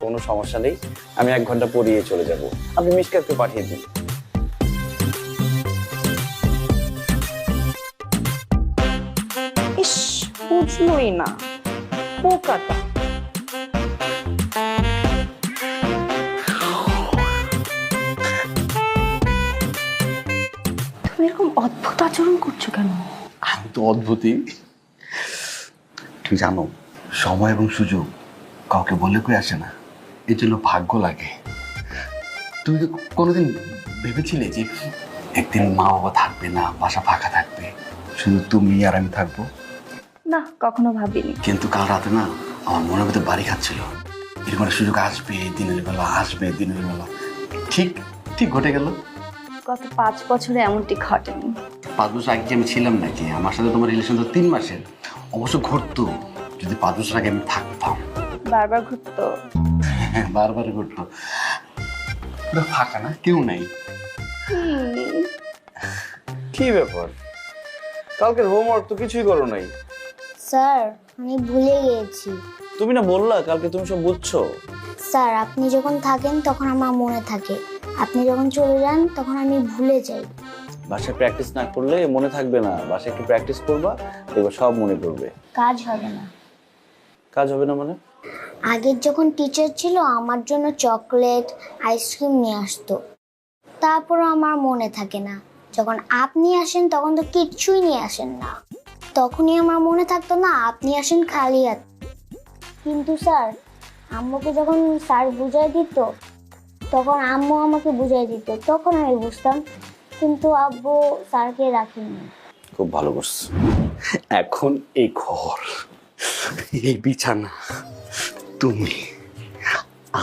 কোনো সমস্যা নেই, আমি 1 ঘন্টা পরিয়ে চলে যাব। আপনি মিশকাতকে পাঠিয়ে দিন। ইস, বুঝলোই না, পোকাটা। তুমি এরকম অদ্ভুত আচরণ করছো কেন? আমি তো অদ্ভুতই। তুমি জানো, সময় এবং সুযোগ কাউকে বলে কই আসে না, এই জন্য ভাগ্য লাগে। তুমি তো কোনোদিন ভেবেছিলে যে একদিন মা বাবা থাকবে না, বাসা ফাঁকা থাকবে, শুধু তুমি আর আমি থাকবো? না, কখনো ভাবিনি। কিন্তু কাল রাতে না আমার মনের ভিতরে বাড়ি খাচ্ছিল, এরকম একটা সুযোগ আসবে দিনের বেলা, আসবে দিনের বেলা। ঠিক ঠিক ঘটে গেল। গত 5 বছরে এমনটি ঘটেনি। 5 বছর আগে কি আমি ছিলাম নাকি? আমার সাথে তোমার রিলেশন তো 3 মাসের। অবশ্য ঘটতো যদি 5 বছর আগে আমি থাকতাম। বারবার ঘুরতো। হ্যাঁ, বারবার ঘটতো। পুরো ফাঁকা না, কেউ নাই। কি ব্যাপার, কালকের হোমওয়ার্ক তো কিছুই করো নাই? স্যার আমি ভুলে গিয়েছি। তুমি না বললা কালকে তুমি সব বুঝছো? স্যার আপনি যখন থাকেন তখন আমার মনে থাকে, আপনি যখন চলে যান তখন আমি ভুলে যাই। বাসায় প্র্যাকটিস না করলে মনে থাকবে না, বাসায় একটু প্র্যাকটিস করবা, দেখবা সব মনে পড়বে। কাজ হবে না। কাজ হবে না মানে? আগের যখন টিচার ছিল আমার জন্য চকলেট আইসক্রিম নিয়ে আসতো, তারপরও আমার মনে থাকে না। যখন আপনি আসেন তখন তো কিচ্ছুই নিয়ে আসেন না, তখনই আমার মনে থাকতো না আপনি আসেন খালি হাত। কিন্তু স্যার আম্মুকে যখন স্যার বুঝাই দিত তখন আম্মু আমাকে বুঝাই দিত, তখন আমি বুঝতাম। কিন্তু আব্বু স্যারকে রাখেনি। খুব ভালো করছো। এখন এই ঘর, এই বিছানা, তুমি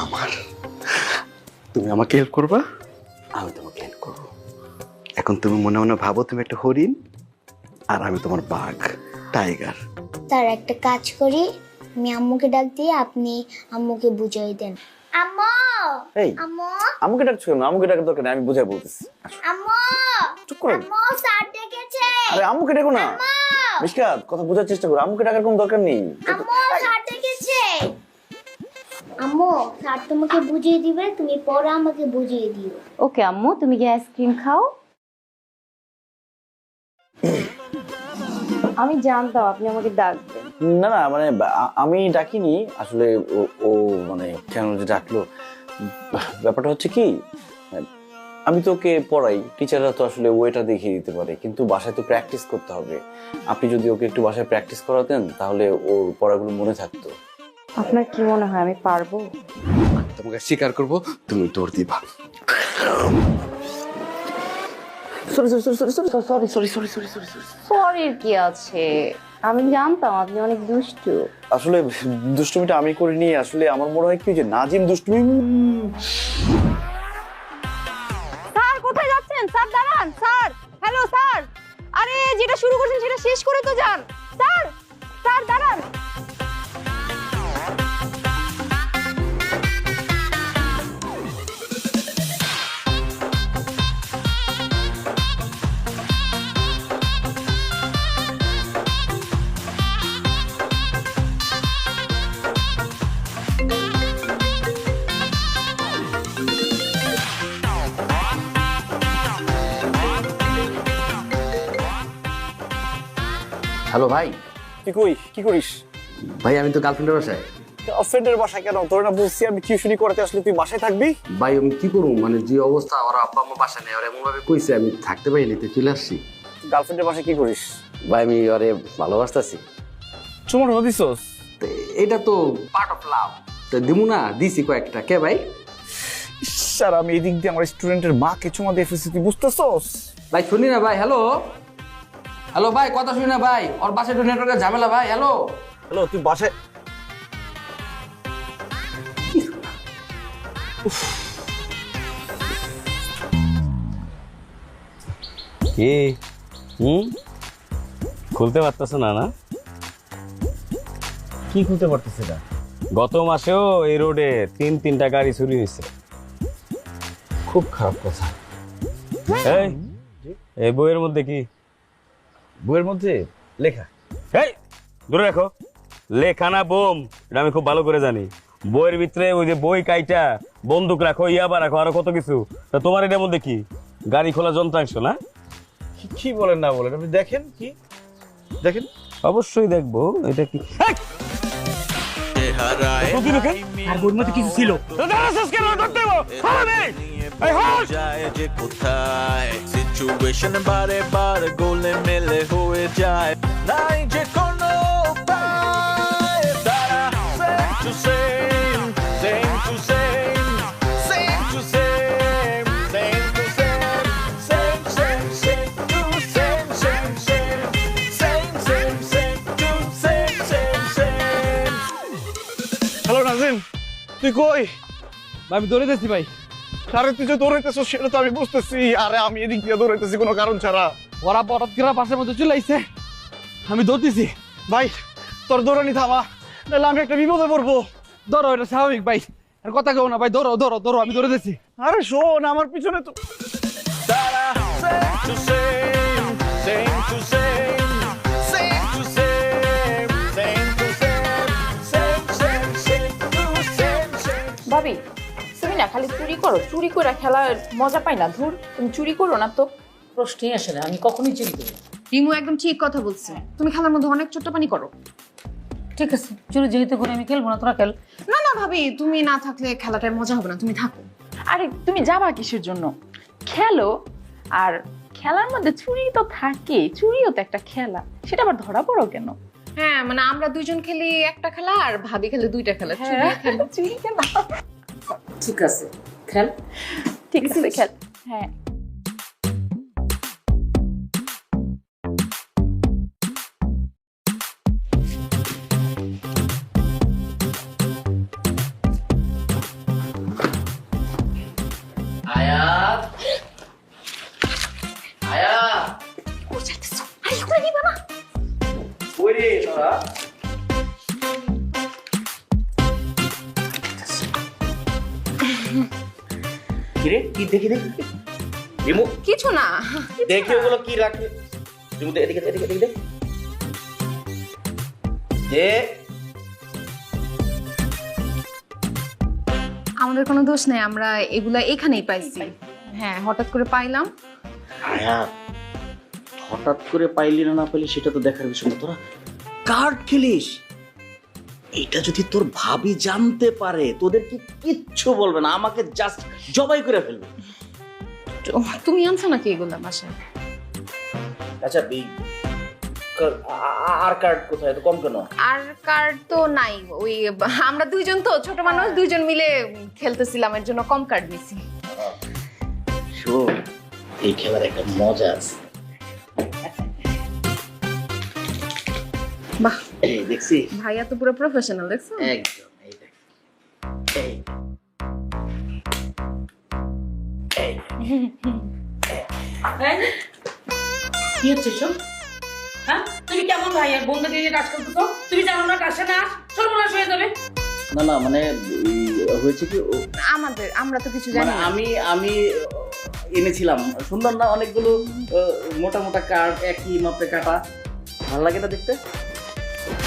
আমার, তুমি আমাকে হেল্প করবা, আমি তোমাকে হেল্প করবো। এখন তুমি মনে মনে ভাবো তুমি একটা হরিণ আর আমি তোমার বাঘ, টাইগার। স্যার একটা কাজ করি, আমি আম্মুকে ডাক দিয়ে আপনি আম্মুকে বুঝাই দেন। আম্মু, এই আম্মু, আমাকে ডাকছো কেন? আমাকে ডাকার দরকার নেই, আমি বুঝাই বলতেছি। আম্মু, চুপ করো। আম্মু স্যার ডেকেছে। আরে আম্মুকে ডাকো না। মিশকাত, কথা বোঝার চেষ্টা করো, আম্মুকে ডাকার কোনো দরকার নেই। আম্মু স্যার ডেকেছে। আম্মু স্যার তোমাকে বুঝিয়ে দিবে, তুমি পরে আমাকে বুঝিয়ে দিও। ওকে আম্মু, তুমি কি আইসক্রিম খাও? আমি জানতাম আপনি আমাকে ডাকবেন। না না, মানে আমি ডাকিনি আসলে। ও ও মানে কেন যে ডাকলো, ব্যাপারটা হচ্ছে কি, আমি তো ওকে পড়াই, টিচাররা তো আসলে ওয়েটা দেখিয়ে দিতে পারে, কিন্তু বাসায় তো প্র্যাকটিস করতে হবে। আপনি যদি ওকে একটু বাসায় প্র্যাকটিস করাতেন তাহলে ওর পড়াগুলো মনে থাকতো। আপনার কি মনে হয় আমি পারবো? তোমাকে স্বীকার করবো, তুমি দৌড় দিবা। সরির কি আছে? আমি জানতাম আপনি অনেক দুষ্টু। আসলে দুষ্টুমিটা আমি করিনি, আসলে আমার মনে হয় কি যে নাজিম দুষ্টুমি। স্যার কোথায় যাচ্ছেন? স্যার দাঁড়ান। Sir, hello sir. আরে যেটা শুরু করছেন সেটা শেষ করে তো যান। স্যার, স্যার দাঁড়ান। হ্যালো ভাই। কি করিস? ভাই আমি তো গার্লফ্রেন্ডের বাসায়। ফ্রেন্ডের বাসায় কেন? তোর না বলছি আমি টিউশনি করাতে আসলে তুই বাসায় থাকবি? ভাই আমি কি করবো, মানে যে অবস্থা, ওরা আব্বা আম্মা বাসা নেই, ওরা এমন ভাবে কইছে আমি থাকতে পারিনি, তো চলে আসছি। গার্লফ্রেন্ডের বাসায় কি করিস? ভাই আমি ওরে ভালোবাসতেছি। চুমা দিছস? এটা তো পার্ট অফ লাভ, তো দিমু না, দিছি কয়েকটা। কে ভাই? স্যার আমি এদিক দিয়ে আমার স্টুডেন্টের মাকে চুমা দিয়ে ফেলছি, তুই বুঝতেছস? ভাই শুনি না ভাই। হ্যালো হ্যালো ভাই, কথা শুনি না ভাই, ওর বাসায় একটু নেটওয়ার্কের ঝামেলা ভাই। হ্যালো হ্যালো, তুই বাসায়? কি খুলতে পারতেছ না? না কি খুলতে পারতেছে না? গত মাসেও এই রোডে 3টা গাড়ি চুরি হয়েছে। খুব খারাপ কথা। এই এই বইয়ের মধ্যে কি? বইয়ের মধ্যে লেখা। এই দূরে রাখো, লেখা না বোম, এটা আমি খুব ভালো করে জানি। বইয়ের ভিতরে ওই যে বই কাইটা বন্দুক রাখো ইয়াবা রাখো আরো কত কিছু। তা তোমার এটার মধ্যে কি গাড়ি খোলা যন্ত্রাংশ না? কি বলেন না বলেন, আপনি দেখেন কি দেখেন। অবশ্যই দেখবো এটা কি। আর বইয়ের মধ্যে কিছু ছিল। সিচুয়েশন বারে বারে গোলে মেলে হয়ে যায়, নাই যে কোনো উপায়। তারা same to same, same to same, same to same, same to same, same same same to same same same, same same same to same same same. Hello Nazim, তুই কই? আমি দৌড়াইতেছি ভাই। আরে তুই যে দৌড়াইতেছিস সেটা তো আমি বুঝতেছি। আরে আমি এদিক দিয়ে দৌড়াইতেছি কোনো কারণ ছাড়া। ওরা হঠাৎ করে পাশের মধ্যে চলে আইছে, আমি দৌড়তেছি। ভাই তোর দৌড়ানি থামা, নাহলে আমি একটা বিপদে পড়বো। ধরো, এটা স্বাভাবিক ভাই, আর কথা কেউ না ভাই। ধরো ধরো ধরো, আমি দৌড়াইতেছি। আরে শোন, আমার পিছনে তো Tara, same to same, same to same, same to same, same to same, same same same to same same. ভাবি তুমি না খালি চুরি করো, চুরি করে খেলার মজা পাই না। ধুর, তুমি চুরি করো না তো। প্রশ্নই আসে না, আমি কখনোই চুরি করি না। রিমু একদম ঠিক কথা বলছে, তুমি খেলার মধ্যে অনেক চট্টপানি করো। ঠিক আছে, চুরি যেহেতু করে আমি খেলবো না, তোরা খেল। না না ভাবি, তুমি না থাকলে খেলাটার মজা হবে না, তুমি থাকো। আরে তুমি যাবা কিসের জন্য? খেলো। আর খেলার মধ্যে চুরি তো থাকে, চুরিও তো একটা খেলা, সেটা আবার ধরা পড়ো কেন? হ্যাঁ মানে আমরা দুইজন খেলি একটা খেলা, আর ভাবি খেলে দুইটা খেলা। চুরি কেন? ঠিক আছে, খেল। ঠিক আছে খেল। হ্যাঁ আয়াত, আয়াত, কই রে তোরা? কিরে কি দেখি দেখি রিমু, কিছু না। দেখি ওগুলো কি রাখে। রিমু এদিকে এদিকে এদিকে দেখ। দেখ, আমাদের কোনো দোষ নেই, আমরা এগুলা এখানেই পাইছি। হ্যাঁ হঠাৎ করে পাইলাম। আয়াত, হঠাৎ করে পাইলি না না পাইলি সেটা তো দেখার বিষয় না। তোরা কার্ড খেলিস, এটা যদি তোর ভাবি জানতে পারে তোদের কি কিচ্ছু বলবে না, আমাকে জাস্ট জবাই করে ফেলবে। তো তুমি আনছো নাকি এগুলা বাসায়? আচ্ছা আর কার্ড কোথায়, তো কম কেন? আর কার্ড তো নাই, ওই আমরা দুইজন তো ছোট মানুষ, দুইজন মিলে খেলতেছিলাম, এর জন্য কম কার্ড নিছি। শোন, এই খেলার একটা মজা আছে। বাহ, এই দেখছি, ভাইয়া তো পুরো প্রফেশনাল, দেখছো? একদম। এই দেখ, এই কি হচ্ছে সব? হ্যাঁ, তুমি কেমন ভাই আর বন্ধু দিয়ে কাজ করতেছো? তুমি জানো না কাছে না সর্বনাশ হয়ে যাবে। না না মানে হয়েছে কি, আমরা তো কিছু মানে জানি না। আমি এনেছিলাম, সুন্দর না অনেকগুলো মোটা মোটা কার্ড, একই মাপে কাটা, ভালো লাগে না দেখতে?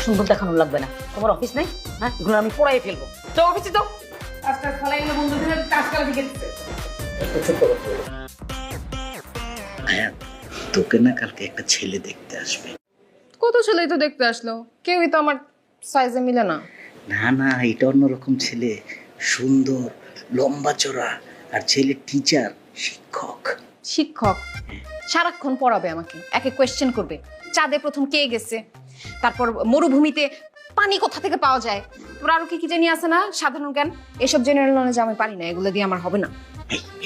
সুন্দর দেখানো লাগবে না, তোমার অফিস নাই? হ্যাঁ, এগুলো আমি পড়াই ফেলবো। তো অফিসে তো কাজ টাজ ফলাই গেলে বন্ধু দিয়ে কাজ করা শিখে দিচ্ছে। তোকে না কালকে একটা ছেলে দেখতে আসবে। কত ছেলেই তো দেখতে আসলো, কেউই তো আমার সাইজে মিলে না। না না, এটা অন্যরকম ছেলে, সুন্দর, লম্বা চড়া, আর ছেলে টিচার, শিক্ষক। শিক্ষক সারাক্ষণ পড়াবে আমাকে, একে কোয়েশ্চেন করবে, চাঁদে প্রথম কে গেছে, তারপর মরুভূমিতে পানি কোথা থেকে পাওয়া যায়, তারপর আরো কি কি জানি আছে না সাধারণ জ্ঞান, এসব জেনারেল নলেজ আমি পারি না, এগুলো দিয়ে আমার হবে না।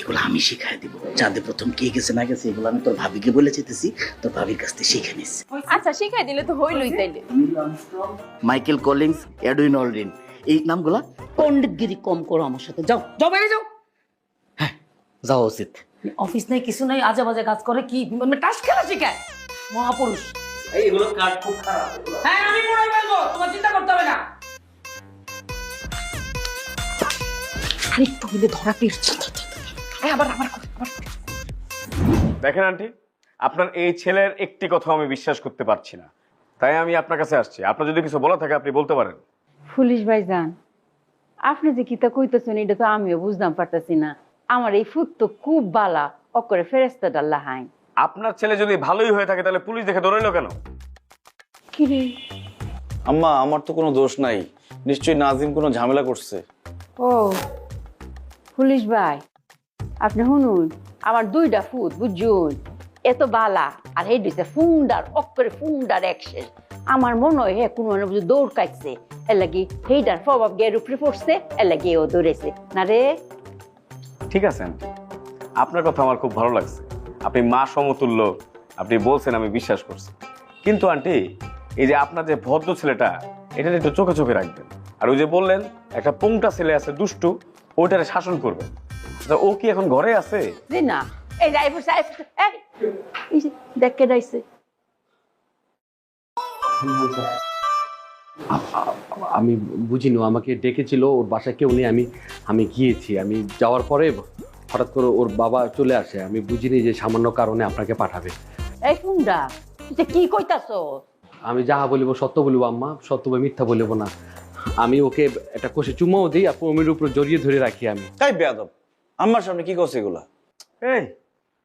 এগুলো আমি শিখাই দিব। চাঁদে প্রথম কে গেছে না গেছে এগুলো আমি তোর ভাবিকে বলে যেতেছি, তোর ভাবির কাছ থেকে শিখে নিস। আচ্ছা শিখাই দিলে তো হইলই তাইলে। মাইকেল কলিংস, এডউইন অলড্রিন, এই নামগুলা। পণ্ডিতগিরি কম করো আমার সাথে। যাও যাও, বাইরে যাও। হ্যাঁ, যাওয়া উচিত। অফিস নাই, কিছু নাই, আজে বাজে কাজ করে, কি টাস খেলা শিখায় মহাপুরুষ। এগুলো কার্ড খুব খারাপ। হ্যাঁ, আমি পড়াই ফেলবো, তোমার চিন্তা করতে হবে না। আরেকটু হইলে ধরা পেয়েছে। আবার আবার আবার দেখেন আন্টি, আপনার এই ছেলের একটি কথা আমি বিশ্বাস করতে পারছি না, তাই আমি আপনার কাছে আসছি। আপনার যদি কিছু বলা থাকে আপনি বলতে পারেন। পুলিশ ভাইজান, আপনি যে কিতা কইতেছেন এটা তো আমিও বুঝতাম পারতেছি না। আমার এই ফুট তো খুব বালা অকরে ফেরেস্তা ডাল্লা হাই। আপনার ছেলে যদি ভালোই হয়ে থাকে তাহলে পুলিশ দেখে ধরলো কেন? কি রে? আম্মা আমার তো কোনো দোষ নাই, নিশ্চয়ই নাজিম কোনো ঝামেলা করছে। ও পুলিশ ভাই, আপনি শুনুন, আমার 2টা ফুট বুঝুন এত বালা আর এই দিছে ফুন্ডার অকরে ফুন্ডার একশেষ। আমার মনে হয় কোনো বুঝি দৌড় কাটছে, এর লাগি সেইটার প্রভাব গিয়ে উপরে পড়ছে, এর লাগি ও দৌড়েছে না রে। ঠিক আছে আন্টি, আপনার কথা আমার খুব ভালো লাগছে। আপনি মা সমতুল্য, আপনি বলছেন, আমি বিশ্বাস করছি। কিন্তু আন্টি, এই যে আপনার যে ভদ্র ছেলেটা, এটা একটু চোখে চোখে রাখবেন। আর ওই যে বললেন একটা পোংটা ছেলে আছে দুষ্টু, ওইটারে শাসন করবেন। ও কি এখন ঘরে আছে? জি না, এই যাই বসে এই যে দেখে যাইছে। আমি বুঝিনি, আমাকে ডেকেছিল, ওর বাসায় কেউ নেই, আমি গিয়েছি। আমি যাওয়ার পরে হঠাৎ করে ওর বাবা চলে আসে, আমি বুঝিনি যে সামান্য কারণে আপনাকে পাঠাবে। এই ফুন্ডা তুই কি কইতাছ? আমি যাহা বলিব সত্য বলিব আম্মা, সত্য বা মিথ্যা বলিব না। আমি ওকে একটা কষে চুমাও দিই আর কোমরের উপর জড়িয়ে ধরে রাখি। আমি তাই বেয়াদব, আম্মার সামনে কি করছে এগুলা? এই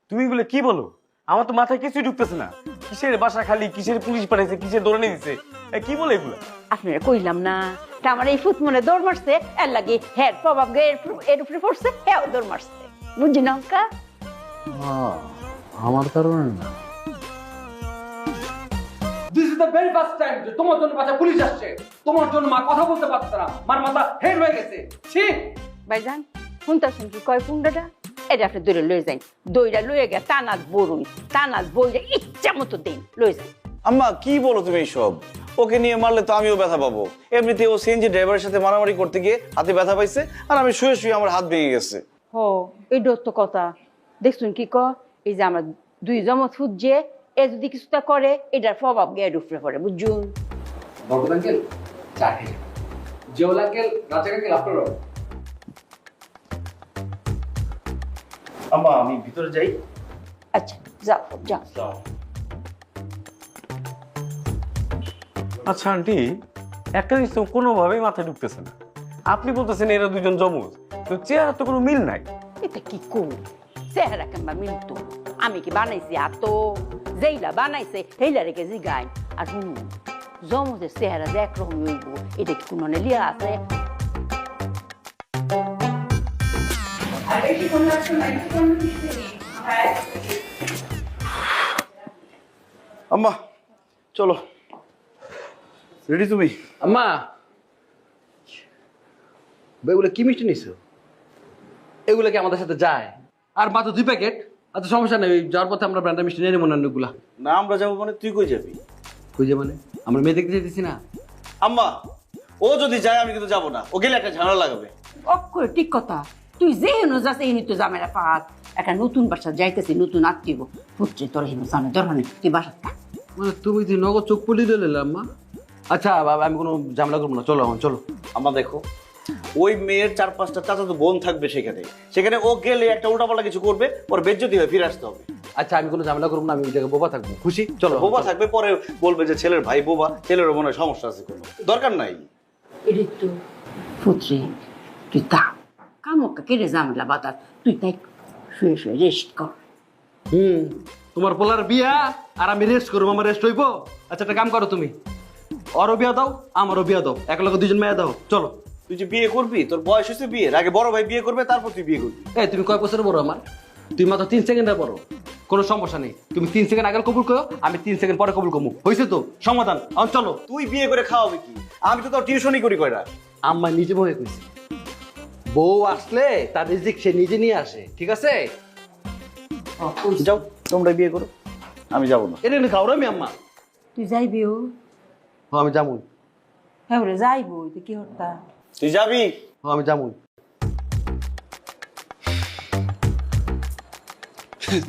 তুমি এগুলো কি বলো? আমার তো মাথায় কিছুই ঢুকতেছে না। কিসের বাসা খালি, কিসের পুলিশ পাঠাইছে, কিসের দৌড়ে নিয়ে দিচ্ছে, কি বলে এগুলো? আপনারা কইলাম না তা আমার এই ফুট মনে দৌড় মারছে, এর লাগি হের প্রভাব এর উপরে পড়ছে, হ্যাঁ দৌড় মারছে। বুঝছি না অঙ্কা? আমার কারণে না। This is the very first time যে তোমার জন্য বাচ্চা পুলিশ আসছে। তোমার জন্য মা কথা বলতে পারছে না, মার মাথা হেড হয়ে গেছে। ছি ভাইজান শুনতাছেন কি কয় পুন্ডাটা? এটা আপনি দৌড়ে লয়ে যাই, দইটা লয়ে গে টানাত বড়ুই, টানাত বইটা ইচ্ছা মতো দেন লয়ে যাই। আম্মা কি বলো তুমি এইসব? ওকে নিয়ে মারলে তো আমিও ব্যথা পাবো। এমনিতে ও সিএনজি ড্রাইভারের সাথে মারামারি করতে গিয়ে হাতে ব্যথা পাইছে, আর আমি শুয়ে শুয়ে আমার হাত ভেঙে গেছে। হো এইটার তো কথা। দেখছুন কি ক, এই যে আমার 2 জমজ ফুট যে এ যদি কিছুটা করে এটার প্রভাব গিয়ে উপরে পড়ে বুঝুন। বড় আঙ্কেল চা খেয়ে জিওল আঙ্কেল, রাজা আঙ্কেল আপনারও। আম্মা আমি ভিতরে যাই। আচ্ছা যাও যাও। আচ্ছা আন্টি, একটা জিনিস তো কোনোভাবেই মাথায় ঢুকতেছে না। আপনি বলতেছেন এরা 2জন জমজ, তো চেহারা তো কোনো মিল নাই। এটা কি কো চেহারা কেমবা মিলতো? আমি কি বানাইছি? আর তো যেইলা বানাইছে সেইলা রেখে জিগাই। আর শুনুন, জমজের চেহারা যে একরকম হইব এটা কি কোনো লিয়া আছে? আম্মা চলো, রেডি তুমি? আম্মা এগুলো কি মিষ্টি নিছো? এগুলো কি আমাদের সাথে যায়? আর মাত্র 2 প্যাকেট। আচ্ছা সমস্যা নেই, যাওয়ার পথে আমরা ব্র্যান্ডের মিষ্টি নিয়ে নেবো না অন্যগুলা। না আমরা যাবো মানে তুই কই যাবি? কই যে মানে আমরা মেয়ে দেখতে যেতেছি না। আম্মা ও যদি যায় আমি কিন্তু যাবো না, ও গেলে একটা ঝামেলা লাগাবে। অক্ষর ঠিক কথা, তুই যে হেন যাস এই তো জামেরা পাত। একটা নতুন বাসা যাইতেছি, নতুন আত্মীয় পুত্রে তোর হেন জানে দরকার নেই, তুই বাসা থাক। মানে তুমি তুই নগদ চোখ পলি দিলে আম্মা। আচ্ছা বাবা, আমি কোনো ঝামেলা করবো না, চলো এখন চলো। আম্মা দেখো, ওই মেয়ের 4-5টা চাচাতো বোন থাকবে সেখানে ও গেলে একটা উল্টাপাল্টা কিছু করবে, পরে বেজ্জতি হয়ে ফিরে আসতে হবে। আচ্ছা আমি কোনো ঝামেলা করবো না, আমি ওই জায়গায় বোবা থাকবো, খুশি? চলো। বোবা থাকবে, পরে বলবে যে ছেলের ভাই বোবা, ছেলেরও মনে হয় সমস্যা আছে, কোনো দরকার নাই। এটাই তো পুত্রে, তুই তা কামকা কেড়ে ঝামেলা বাতাস, তুই তাই শুয়ে শুয়ে রেস্ট কর। তোমার পোলার বিয়া আর আমি রেস্ট করবো, আমার রেস্ট হইবো? আচ্ছা একটা কাম করো তুমি, ওরও বিয়া দাও আমারও বিয়া দাও, এক লগে 2জন মেয়ে দাও, চলো। তুই যে বিয়ে করবি, তোর বয়স হয়েছে বিয়ের, আগে বড় ভাই বিয়ে করবে, তারপর তুই বিয়ে করবি। এই তুমি কয় বছর বড় আমার? তুই মাত্র 3 সেকেন্ডের বড়, কোনো সমস্যা নেই। তুমি 3 সেকেন্ড আগে কবুল করো, আমি 3 সেকেন্ড পরে কবুল করবো, হয়েছে তো সমাধান। এখন চলো। তুই বিয়ে করে খাওয়াবে কি? আমি তো তোর টিউশনই করি কয়টা। আম্মা নিজে বয়ে কইছে, বউ আসলে তার রিজিক সে নিজে নিয়ে আসে, ঠিক আছে? যাও তোমরা বিয়ে করো, আমি যাবো না। এটা খাও আমি আম্মা। তুই যাইবি? ও আমি যাবো। হ্যাঁ রে যাইবো, তুই কি হতা? তুই যাবি? আমি যাবো।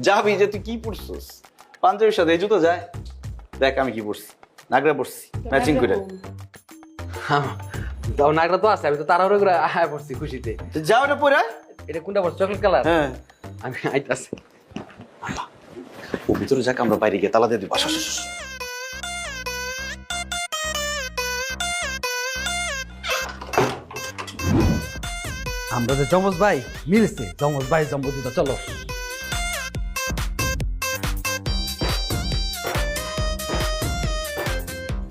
যাবি যে তুই কি পড়ছিস? পাঞ্জাবির সাথে এই জুতো যায়? দেখ আমি কি পড়ছি, নাগরা পড়ছি ম্যাচিং করে। তাও নাগরা তো আছে, আমি তো তাড়াহুড়ো করে আয়া পড়ছি খুশিতে। যাও এটা পরে। এটা কোনটা পড়ছে? Chocolate colour? হ্যাঁ আমি আইতাছি। ও ভিতরে যাক, আমরা বাইরে গিয়ে তালা দিয়ে দিই। বাসা আমরা যে যমজ ভাই মিলছে, যমজ ভাই জম্বুদা, চলো।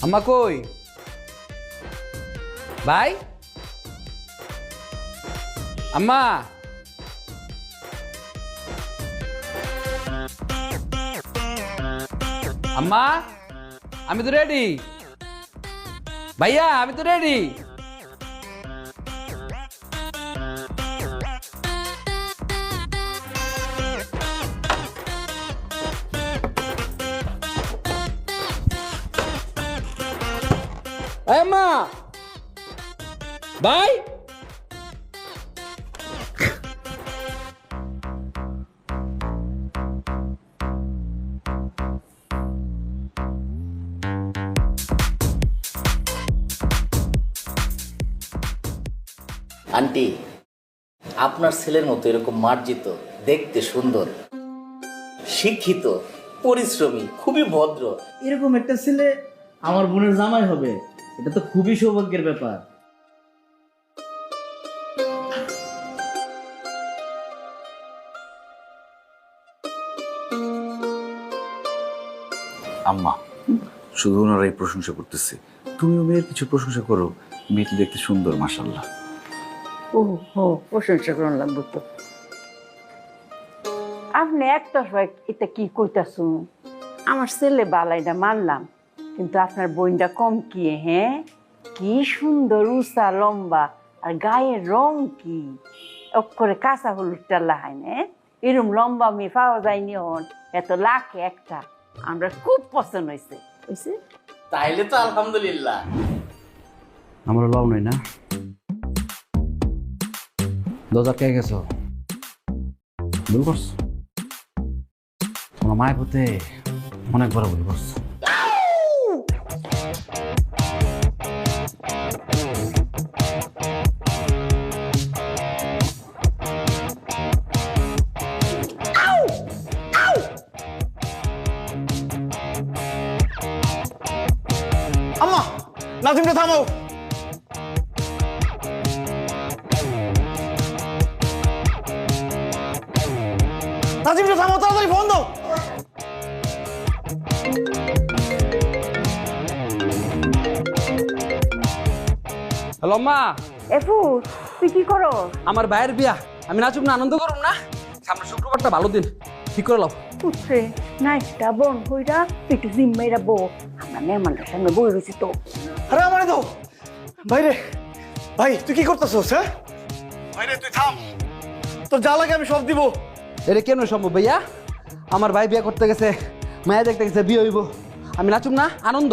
আম্মা কই ভাই? আম্মা, আম্মা, আমি তো রেডি। ভাইয়া, আমি তো রেডি। আম্মা, ভাই, আন্টি, আপনার ছেলের মতো এরকম মার্জিত, দেখতে সুন্দর, শিক্ষিত, পরিশ্রমী, খুবই ভদ্র এরকম একটা ছেলে আমার বোনের জামাই হবে, এটা তো খুবই সৌভাগ্যের ব্যাপার। আম্মা, শুধু ওনারাই প্রশংসা করতেছে, তুমিও মেয়ের কিছু প্রশংসা করো। মেয়েটি দেখতে সুন্দর, মাশাআল্লাহ। ও হো, প্রশংসা করুন লাগবো তো। আপনি একটা সময় এটা কি কইতাছুন? আমার ছেলে বালাইটা মানলাম, কিন্তু আপনার বোনটা কম কি? হ্যাঁ, কি সুন্দর উঁচা লম্বা, আর গায়ের রং কি করে কাঁচা হলুদটা লাহাই না, এরম লম্বা মেয়ে পাওয়া যায়নি হন, এত লাখে একটা। আমরা খুব পছন্দ হয়েছে। তাইলে তো আলহামদুলিল্লাহ। আমার লও নই না, দরজা কে গেছো? ভুল করছো, তোমার মায়ের পুতে অনেক বড় ভুল করছো। আম্মা, নাজিমটা থামাও। নাজিমটা থামাও, তাড়াতাড়ি ফোন দাও। হ্যালো মা। এফু, তুই কি করো? আমার ভাইয়ের বিয়া, আমি নাচুক না, আনন্দ করুম না। সামনে শুক্রবারটা ভালো দিন, ঠিক করে লাও। পুত্রে, নাইটটা বোন হইরা একটু জিম্মাইরা বো, আমরা মেহমানটার সামনে বই রয়েছি তো। আরে আমারে দাও। ভাই রে, ভাই তুই কি করতেছস? হ্যাঁ ভাই রে, তুই থাম, তোর যা লাগে আমি সব দিব। এটা কেন সম্ভব ভাইয়া? আমার ভাই বিয়ে করতে গেছে, মায়া দেখতে গেছে, বিয়ে হইব, আমি নাচুম না, আনন্দ।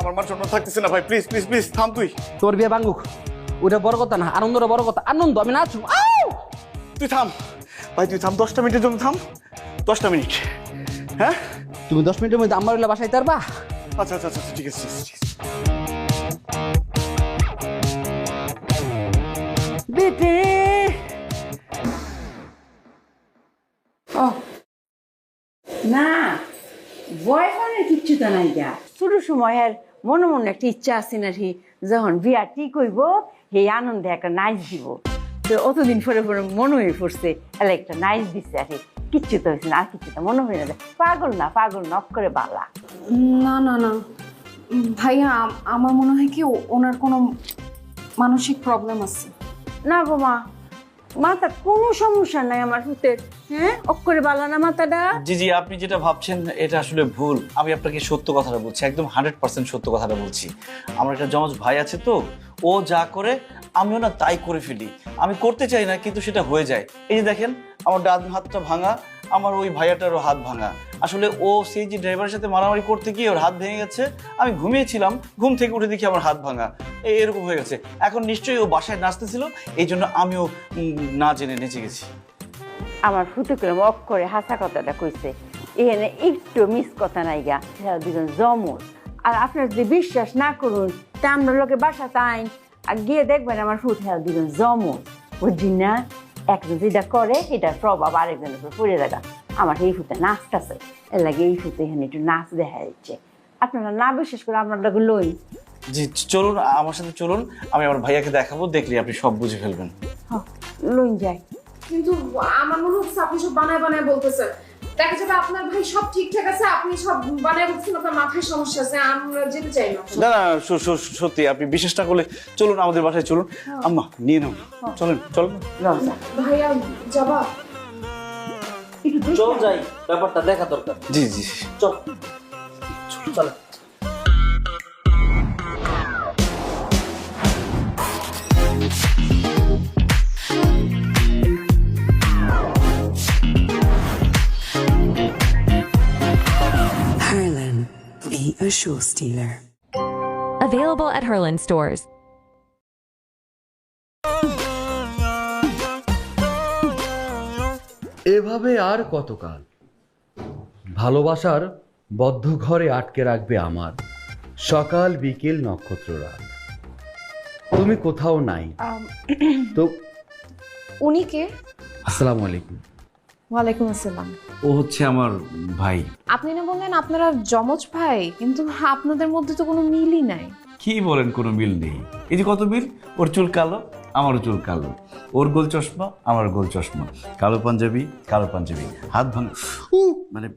আমার মার জন্য থাকতেছে না ভাই, প্লিজ প্লিজ প্লিজ থাম তুই। তোর বিয়ে ভাঙুক, ওটা বড় কথা না, আনন্দটা বড় কথা। আনন্দ, আমি নাচুম। তুই থাম ভাই, তুই থাম, 10টা মিনিটের জন্য থাম। 10টা মিনিট। হ্যাঁ, তুমি 10 মিনিটের মধ্যে আমার বাসায় তারবা? আচ্ছা আচ্ছা আচ্ছা, ঠিক আছে ঠিক আছে। বেটে না, বয়ফ্রেন্ডের কিচ্ছু তো নাই গা। শুরু সময়ের মনে মনে একটা ইচ্ছা আছে না, যখন বিয়া ঠিক হইব সেই আনন্দে একটা নাইচ দিব। তো অতদিন পরে পরে মনে হয়ে পড়ছে, এলে একটা নাইচ দিচ্ছে আর কিচ্ছু তো হয়েছে না, আর কিচ্ছু তো মনে হয়ে না। পাগল না, পাগল নক করে বালা। না না না ভাইয়া, আমার মনে হয় কি ওনার কোনো মানসিক প্রবলেম আছে। না গো মা, মাথা কোনো সমস্যা নাই আমার পুতের। হ্যাঁ, অক করে বালা না মাথাটা। জি জি, আপনি যেটা ভাবছেন এটা আসলে ভুল। আমি আপনাকে সত্য কথাটা বলছি, একদম 100% সত্য কথাটা বলছি। আমার একটা যমজ ভাই আছে, তো ও যা করে আমিও না তাই করে ফেলি। আমি করতে চাই না, কিন্তু সেটা হয়ে যায়। এই যে দেখেন, আমার ডান হাতটা ভাঙা, আমার ওই ভাইয়াটারও হাত ভাঙা। আসলে ও সেই যে ড্রাইভারের সাথে মারামারি করতে গিয়ে ওর হাত ভেঙে গেছে। আমি ঘুমিয়েছিলাম, ঘুম থেকে উঠে দেখি আমার হাত ভাঙা, এরকম হয়ে গেছে। এখন নিশ্চয়ই ও বাসায় নাচতেছিল, এই জন্য আমিও না জেনে নেচে গেছি। আমার ফুটে করে অক করে হাসা কথাটা কইছে, এখানে একটু মিস কথা নাই গা। হ্যাঁ, দুজন জমজ। আর আপনার যদি বিশ্বাস না করুন, তা আমরা লোকে বাসা তাই আর গিয়ে দেখবেন আমার ফুট। হ্যাঁ, দুজন জমজ, বুঝছি না? একজন যেটা করে এটার প্রভাব আরেকজনের উপর পড়ে দেখা। আমার এই ফুটে নাচতেছে, এর লাগে এই ফুটে এখানে একটু নাচ দেখা যাচ্ছে। আপনারা না বিশ্বাস করে আপনার লোক লই, জি চলুন, আমার সাথে চলুন, আমি আমার ভাইয়াকে দেখাবো, দেখলে আপনি সব বুঝে ফেলবেন। লইন যাই। কিন্তু আমার মনে হচ্ছে আপনি সব বানায় বানায় বলতেছেন। দেখা যাবে আপনার ভাই সব ঠিকঠাক আছে, আপনি সব বানায় বলছেন, আপনার মাথায় সমস্যা আছে, আমরা যেতে চাই না। না না সত্যি আপনি বিশ্বাস না করলে চলুন আমাদের বাসায় চলুন। আম্মা নিয়ে নাও, চলেন চলুন। ভাইয়া যাবা? চল যাই, ব্যাপারটা দেখা দরকার। জি জি চল চল। Harlan, be a show stealer. Available at Herland stores. এভাবে আর কতকাল ভালোবাসার বদ্ধ ঘরে আটকে রাখবে আমার সকাল বিকেল নক্ষত্র রাত। তুমি কোথাও নাই তো। উনি কে? আসসালামু আলাইকুম। ওয়ালাইকুম আসসালাম। ও হচ্ছে আমার ভাই। আপনি না বললেন আপনারা যমজ ভাই, কিন্তু আপনাদের মধ্যে তো কোনো মিলই নাই। কি বলেন, কোনো মিল নেই? এই যে কত মিল, ওর চুল কালো আমারও চুল কালো, ওর গোল চশমা আমার গোল চশমা, কালো পাঞ্জাবি কালো পাঞ্জাবি, হাত ভাঙা মানে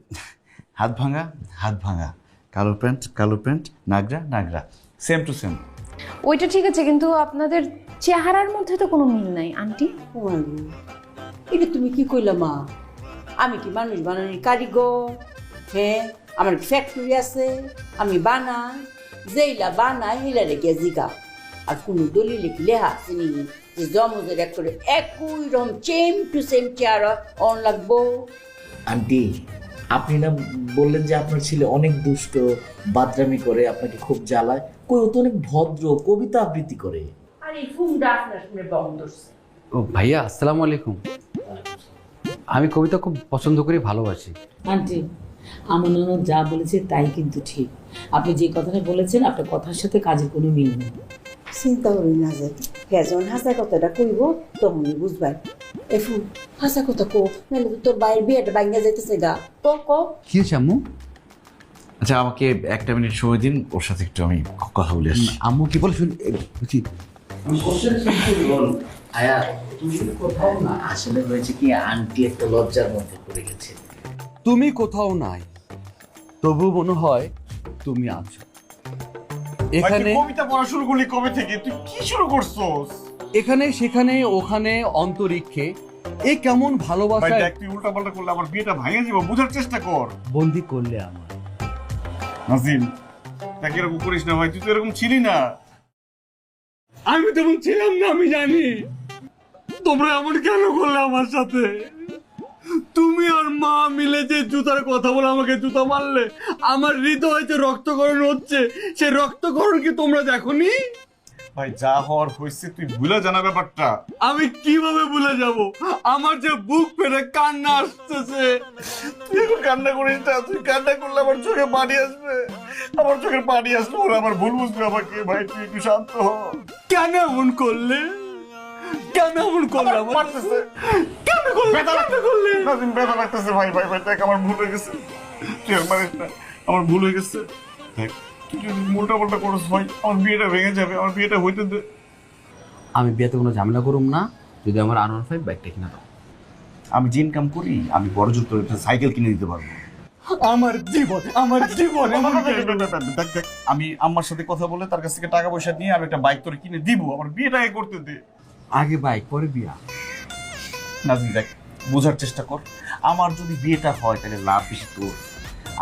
হাত ভাঙা হাত ভাঙা, কালো pant, Nagra Nagra, same to same. ওইটা ঠিক আছে, কিন্তু আপনাদের চেহারার মধ্যে তো কোনো মিল নাই আন্টি। এটা তুমি কি কইলা মা? আমি কি মানুষ বানানোর কারিগর? হ্যাঁ, আমার ফ্যাক্টরি আছে, আমি বানাই, যেইলা বানাই হেলা রেখে জিগা। আর কোনো দলিলে কি লেখা আছে নি যে জমজের এক করে একই রকম সেম টু সেম চেহারা অন লাগবো? আন্টি, আপনি না বললেন যে আপনার ছেলে অনেক দুষ্ট, বাদরামি করে, আপনাকে খুব জ্বালায়? কই, ও তো অনেক ভদ্র, কবিতা আবৃত্তি করে। আর এই ফুমটা আপনার শুনে বন্ধ হচ্ছে। ও ভাইয়া, আসসালামু আলাইকুম। আমি কবিতা খুব পছন্দ করি, ভালোবাসি। আন্টি, আমার ননদ যা বলেছে তাই কিন্তু ঠিক। আপনি যে কথাটা বলেছেন, আপনার কথার সাথে কাজের কোনো মিল নেই। চিন্তা করি না যে হ্যাঁ, যখন হাসা কথাটা কইব তখনই বুঝবাই। এফু হাসা কথা কো, নাহলে তো তোর বাইরের বিয়েটা ভাঙিয়া যাইতেছে গা। ক কি হয়েছে আম্মু? আচ্ছা আমাকে একটা মিনিট সময় দিন, ওর সাথে একটু আমি কথা বলে আসছি। আম্মু কি বলে শুন বুঝি। আয়া, তুমি কোথাও না। আসলে হয়েছে কি, আন্টি একটা লজ্জার মধ্যে পড়ে গেছে। তুমি কোথাও নাই, তবু মনে হয় তুমি আছো এখানে। কবিতা পড়া শুরু করলি কবে থেকে? তুই কি শুরু করছস? এখানে সেখানে ওখানে অন্তরিক্ষে, এ কেমন ভালোবাসা। তুই উল্টা পাল্টা করলে আমার বিয়েটা ভাঙে যাবো, বুঝার চেষ্টা কর। বন্দি করলে আমার নাজিম, তাকে এরকম করিস না ভাই, তুই তো এরকম ছিলি না। আমি তেমন ছিলাম না, আমি জানি। তোমরা এমন কেন করলে আমার সাথে? তুমি আর মা মিলে যে জুতার কথা বলে আমাকে জুতা মারলে, আমার হৃদয় যে রক্তকরণ হচ্ছে, সে রক্তকরণ কি তোমরা দেখোনি? ভাই যা হওয়ার হয়েছে তুই ভুলে জানা ব্যাপারটা। আমি কিভাবে ভুলে যাব? আমার যে বুক ফেটে কান্না আসতেছে। তুই এখন কান্না করিস না, তুই কান্না করলে আমার চোখে পানি আসবে, আমার চোখের পানি আসলে ওরা আমার ভুল বুঝবে আমাকে। ভাই তুই একটু শান্ত হ। কেন এমন করলে? কেন এমন করলে? আমার মারতেছে কেন করলে? নাজিম, ব্যথা লাগতেছে ভাই। ভাই ভাই দেখ, আমার ভুল হয়ে গেছে, তুই আর মারিস না, আমার ভুল হয়ে গেছে। দেখ, তুই যদি মোটা মোটা করস ভাই, আমার বিয়েটা ভেঙে যাবে, আমার বিয়েটা হইতে দে। আমি বিয়েতে কোনো ঝামেলা করুম না যদি আমার R15 বাইকটা কিনা দাও। আমি যে ইনকাম করি, আমি বড় জোর তোর একটা সাইকেল কিনে দিতে পারবো। আমার জীবন দেখ, আমি আম্মার সাথে কথা বলে তার কাছ থেকে টাকা পয়সা নিয়ে আমি একটা বাইক তোর কিনে দিব, আমার বিয়েটা করতে দে। আগে বাইক পরে বিয়া। নাজিম দেখ, বোঝার চেষ্টা কর, আমার যদি বিয়েটা হয় তাহলে লাভ বেশি তোর।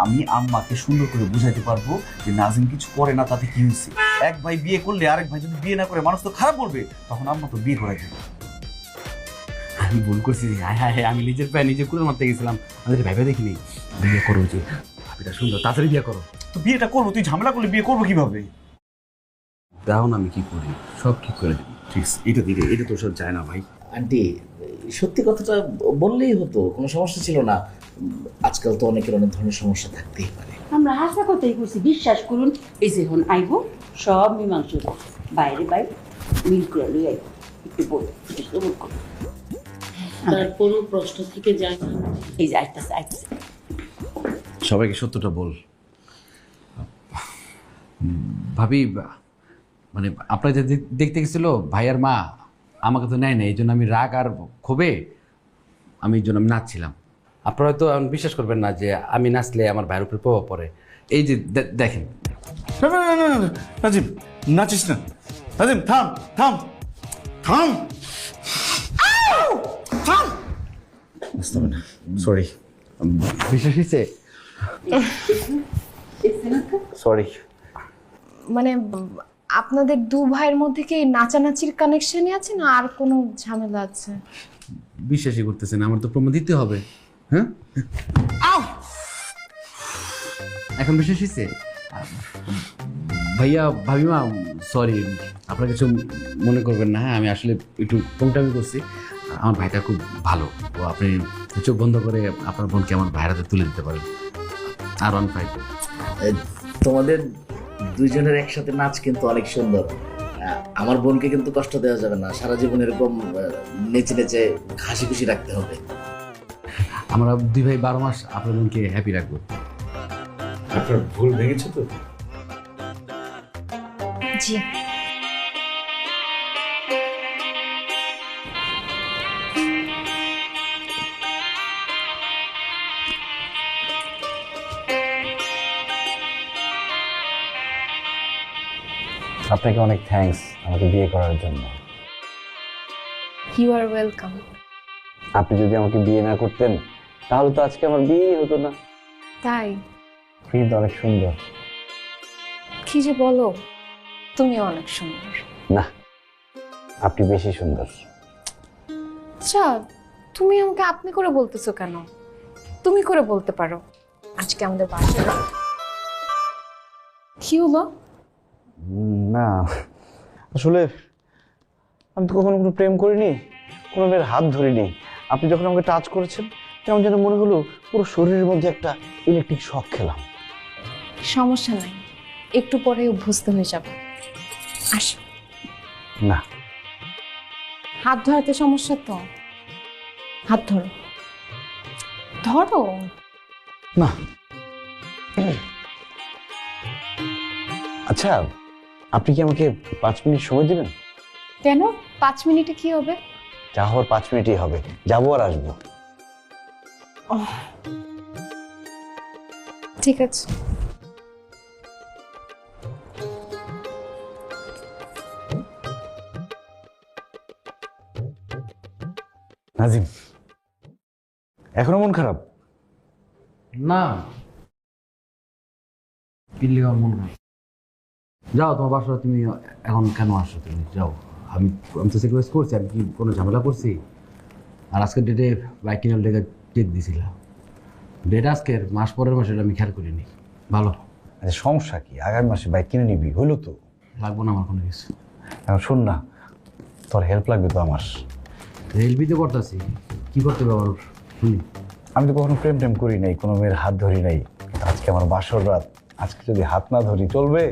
আমি আম্মাকে সুন্দর করে বুঝাইতে পারবো যে নাজিম কিছু করে না, তাতে কি হয়েছে। এক ভাই বিয়ে করলে আরেক ভাই যদি বিয়ে না করে, মানুষ তো খারাপ বলবে, তখন আম্মা তো বিয়ে করাই দেবে। আমি ভুল করছি। হ্যাঁ, আমি নিজের পায়ে নিজে কুড়ে মারতে গেছিলাম। আমাদের ভেবে দেখিনি। বিয়ে করো, যে ভাবিটা সুন্দর, তাড়াতাড়ি বিয়ে করো। তো বিয়েটা করবো, তুই ঝামেলা করলে বিয়ে করবো কিভাবে? দেখো না আমি কি করি, সব ঠিক করে দিই। ঠিক, এটা দিলে এটা তো সব যায় না ভাই। আন্টি, সত্যি কথাটা বললেই হতো, কোনো সমস্যা ছিল না। আজকাল তো অনেকের অনেক ধরনের সমস্যা থাকতেই পারে। আমরা হাসা কথাই করছি, বিশ্বাস করুন। এই যে এখন আইব সব মীমাংস বাইরে মিল করে লই আইব। একটু বল, একটু করুন। তারপরও প্রশ্ন থেকে যায় না। এই যে আইতেছে। সবাইকে সত্যটা বল। ভাবি, মানে আপনার যে দেখতে গেছিল ভাইয়ার মা আমাকে তো নেয় না, এই জন্য আমি রাগ আর ক্ষোভে আমি এই জন্য আমি নাচছিলাম। আপনারা হয়তো এখন বিশ্বাস করবেন না যে আমি নাচলে আমার ভাইয়ের উপরে প্রভাব পড়ে। এই যে দেখেন। নাজিম নাচিস না, নাজিম থাম থাম থাম থাম। সরি, বিশ্বাস হয়েছে? সরি। মানে আপনাদের দু ভাইয়ের মধ্যে কি নাচানাচির কানেকশনই আছে না আর কোনো ঝামেলা আছে? বিশ্বাসই করতেছেন, আমার তো প্রমাণ দিতে হবে। হ্যাঁ, এখন বিশ্বাস হয়েছে? ভাইয়া ভাবিমা সরি, আপনারা কিছু মনে করবেন না। হ্যাঁ, আমি আসলে একটু কমটামি করছি। আমার ভাইটা খুব ভালো, ও আপনি চোখ বন্ধ করে আপনার বোনকে আমার ভাইয়ের হাতে তুলে দিতে পারেন। আর অন ফাইভ। তোমাদের দুইজনের একসাথে নাচ কিন্তু অনেক সুন্দর। আমার বোনকে কিন্তু কষ্ট দেওয়া যাবে না, সারা জীবন এরকম নেচে নেচে হাসি খুশি রাখতে হবে। আমরা দুই ভাই 12 মাস আপনার বোনকে হ্যাপি রাখবো। আপনার ভুল ভেঙেছে তো? জি। আপনাকে অনেক থ্যাঙ্কস আমাকে বিয়ে করার জন্য। You are welcome. আপনি যদি আমাকে বিয়ে না করতেন তাহলে তো আজকে আমার বিয়ে হতো না। তাই? কিন্তু অনেক সুন্দর। কি যে বলো, তুমি অনেক সুন্দর। না, আপনি বেশি সুন্দর। আচ্ছা, তুমি আমাকে আপনি করে বলতেছো কেন? তুমি করে বলতে পারো। আজকে আমাদের বাসায় কি হলো? না আসলে আমি তো কখনো কোনো প্রেম করিনি, কোনো মেয়ের হাত ধরিনি। আপনি যখন আমাকে টাচ করেছেন কেমন যেন মনে হলো পুরো শরীরের মধ্যে একটা ইলেকট্রিক শক খেলাম। সমস্যা নাই, একটু পরে অভ্যস্ত হয়ে যাবে। আসো। না, হাত ধরাতে সমস্যা তো? হাত ধরো, ধরো না। আচ্ছা, আপনি কি আমাকে 5 মিনিট সময় দিবেন? কেন? 5 মিনিটে কি হবে? যা হওয়ার 5 মিনিটই হবে, যাবো আর আসবো। ঠিক আছে। নাজিম, এখনো মন খারাপ? না, দিল্লি আমার মন খারাপ। যাও তোমার বাসা, তুমি এখন কেন আসো? তুমি যাও। আমি তো স্যাক্রিফাইস করছি, আমি কি কোনো ঝামেলা করছি? আর আজকের ডেটে বাইক কেনার ডেট দিছিলাম, ডেট আজকের, মাস পরের মাসে আমি খেয়াল করিনি। ভালো। আচ্ছা, সমস্যা কি? আগামী মাসে বাইক কিনে নিবি, হইলো তো। লাগবো না আমার কোনো কিছু। এখন শোন না, তোর হেল্প লাগবে তো আমার। হেল্পই তো করতেছি, কি করতে হবে আমার শুনি। আমি তো কখনো প্রেম টেম করি নাই, কোনো মেয়ের হাত ধরি নাই। আজকে আমার বাসর রাত, আজকে যদি হাত না ধরি চলবে?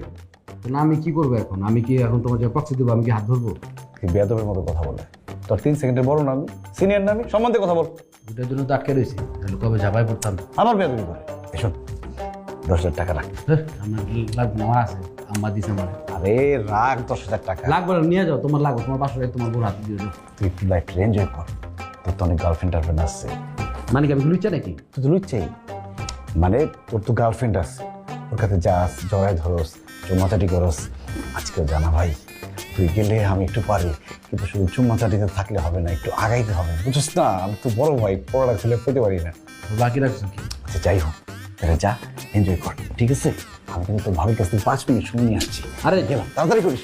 না, আমি কি করবো এখন? আমি কি এখন তোমার যে পক্ষে দেবো? আমি কি হাত ধরবো? তুই বেয়াদবের মতো কথা বলে। তোর 3 সেকেন্ডের বড় না আমি, সিনিয়র না আমি, সম্মান দিয়ে কথা বল। ওটার জন্য তো আটকে রয়েছি, তাহলে কবে ঝাপাই পড়তাম। আমার বেয়াদবি করে। এসব 10,000 টাকা রাখ। আমার লাগবে না, আমার আছে, আম্মা দিছে আমার। আরে রাখ 10,000 টাকা। লাগবে না, নিয়ে যাও, তোমার লাগবে, তোমার বাসায় তোমার বড় হাত দিয়ে যাও। তুই একটু লাইফটা এনজয় কর, তোর তো অনেক গার্লফ্রেন্ড টার্লফ্রেন্ড আসছে। মানে কি আমি লুচ্চা নাকি? তুই তো লুচ্চাই, মানে তোর তো গার্লফ্রেন্ড আছে, ওর কাছে যাস, জড়ায় ধরস, চুম্মাচাটি করস। আজকেও জানা ভাই, তুই গেলে আমি একটু পারি, কিন্তু শুধু চুম্মাচাটিতে থাকলে হবে না, একটু আগাইতে হবে, বুঝছিস না? আমি তো বড় ভাই, পড়াটা ছেলে পেতে পারি না। বাকি রাখছো কি? আচ্ছা যাই হোক, তাহলে যা এনজয় কর, ঠিক আছে? আমি কিন্তু তোর ভাবির কাছ থেকে 5 মিনিট সময় নিয়ে আসছি। আরে গেলাম, তাড়াতাড়ি করিস।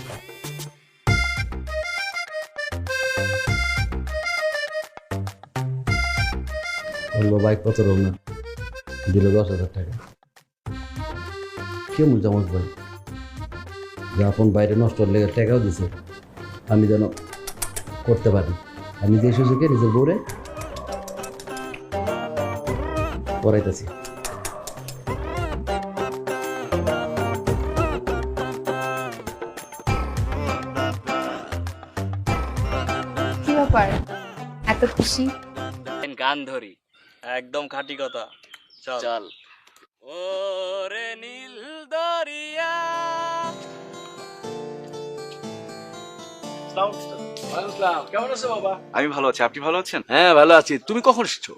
বললো বাইক কত রোগ না, দিল 10,000 টাকা। কেমন জামাজ ভাই, যখন বাইরে নষ্ট লেগে টাকাও দিছে, আমি যেন করতে পারি। আমি যে সুযোগে নিজের বউরে পড়াইতেছি। কি ব্যাপার, এত খুশি? গান ধরি, একদম খাঁটি কথা। চল। ওরে নীল দরিয়া কেমন আছো বাবা? আমি ভালো আছি, আপনি ভালো আছেন? হ্যাঁ ভালো আছি। তুমি কখন এসেছো?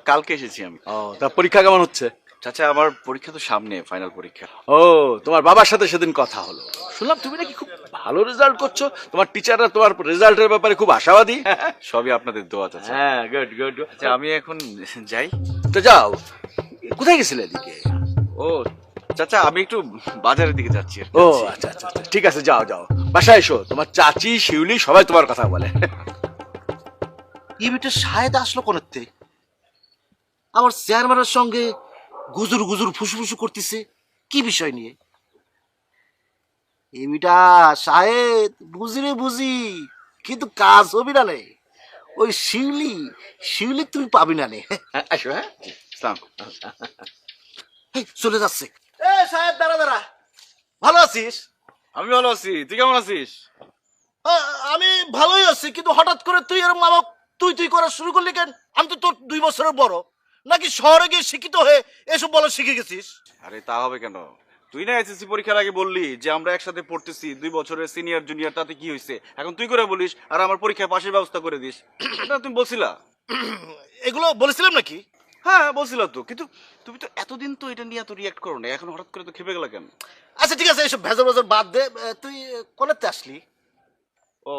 কালকে এসেছি আমি। ও, তা পরীক্ষা কেমন হচ্ছে? চাচা আমার পরীক্ষা তো সামনে, ফাইনাল পরীক্ষা। ও, তোমার বাবার সাথে সেদিন কথা হলো, শুনলাম তুমি নাকি খুব ভালো রেজাল্ট করছো। তোমার টিচাররা তোমার রেজাল্টের ব্যাপারে খুব আশাবাদী। সবই আপনাদের দোয়া চাচা। হ্যাঁ, গুড গুড। আচ্ছা আমি এখন যাই। তো যাও, কোথায় গেছিলে এদিকে? ও চাচা আমি একটু বাজারের দিকে যাচ্ছি আর কি। ও আচ্ছা আচ্ছা আচ্ছা, ঠিক আছে, যাও যাও, বাসায় এসো। তোমার চাচি শিউলি সবাই তোমার কথা বলে। এই বেটা শাহেদ আসলো কোনতে? আমার চেয়ারম্যানের সঙ্গে গুজুর গুজুর ফুসুফুসু করতেছে কি বিষয় নিয়ে? এই বেটা শাহেদ বুঝি রে বুঝি, কিন্তু কাজ হবি না নে। ওই শিউলি শিউলি তুমি পাবি না নে। আসো। হ্যাঁ, এই, চলে যাচ্ছে। এ শাহেদ, দাঁড়া দাঁড়া, ভালো আছিস? আমি ভালো আছি, তুই কেমন আছিস? আমি ভালোই আছি, কিন্তু হঠাৎ করে তুই এরকম আমাকে তুই তুই করা শুরু করলি কেন? আমি তো তোর 2 বছরের বড়। নাকি শহরে গিয়ে শিক্ষিত হয়ে এসব বলা শিখে গেছিস? আরে তা হবে কেন? তুই না এসএসসি পরীক্ষার আগে বললি যে আমরা একসাথে পড়তেছি, 2 বছরের সিনিয়র জুনিয়র, তাতে কি হয়েছে? এখন তুই করে বলিস আর আমার পরীক্ষায় পাশের ব্যবস্থা করে দিস। এটা তুমি বলছিলা? এগুলো বলেছিলাম নাকি? হ্যাঁ বলছিলা তো, কিন্তু তুমি তো এতদিন তো এটা নিয়ে এত রিয়াক্ট করো না, এখন হঠাৎ করে তো খেপে গেলা কেন? আচ্ছা ঠিক আছে, এসব ভেজর ভেজর বাদ দে। তুই কোনাতে আসলি? ও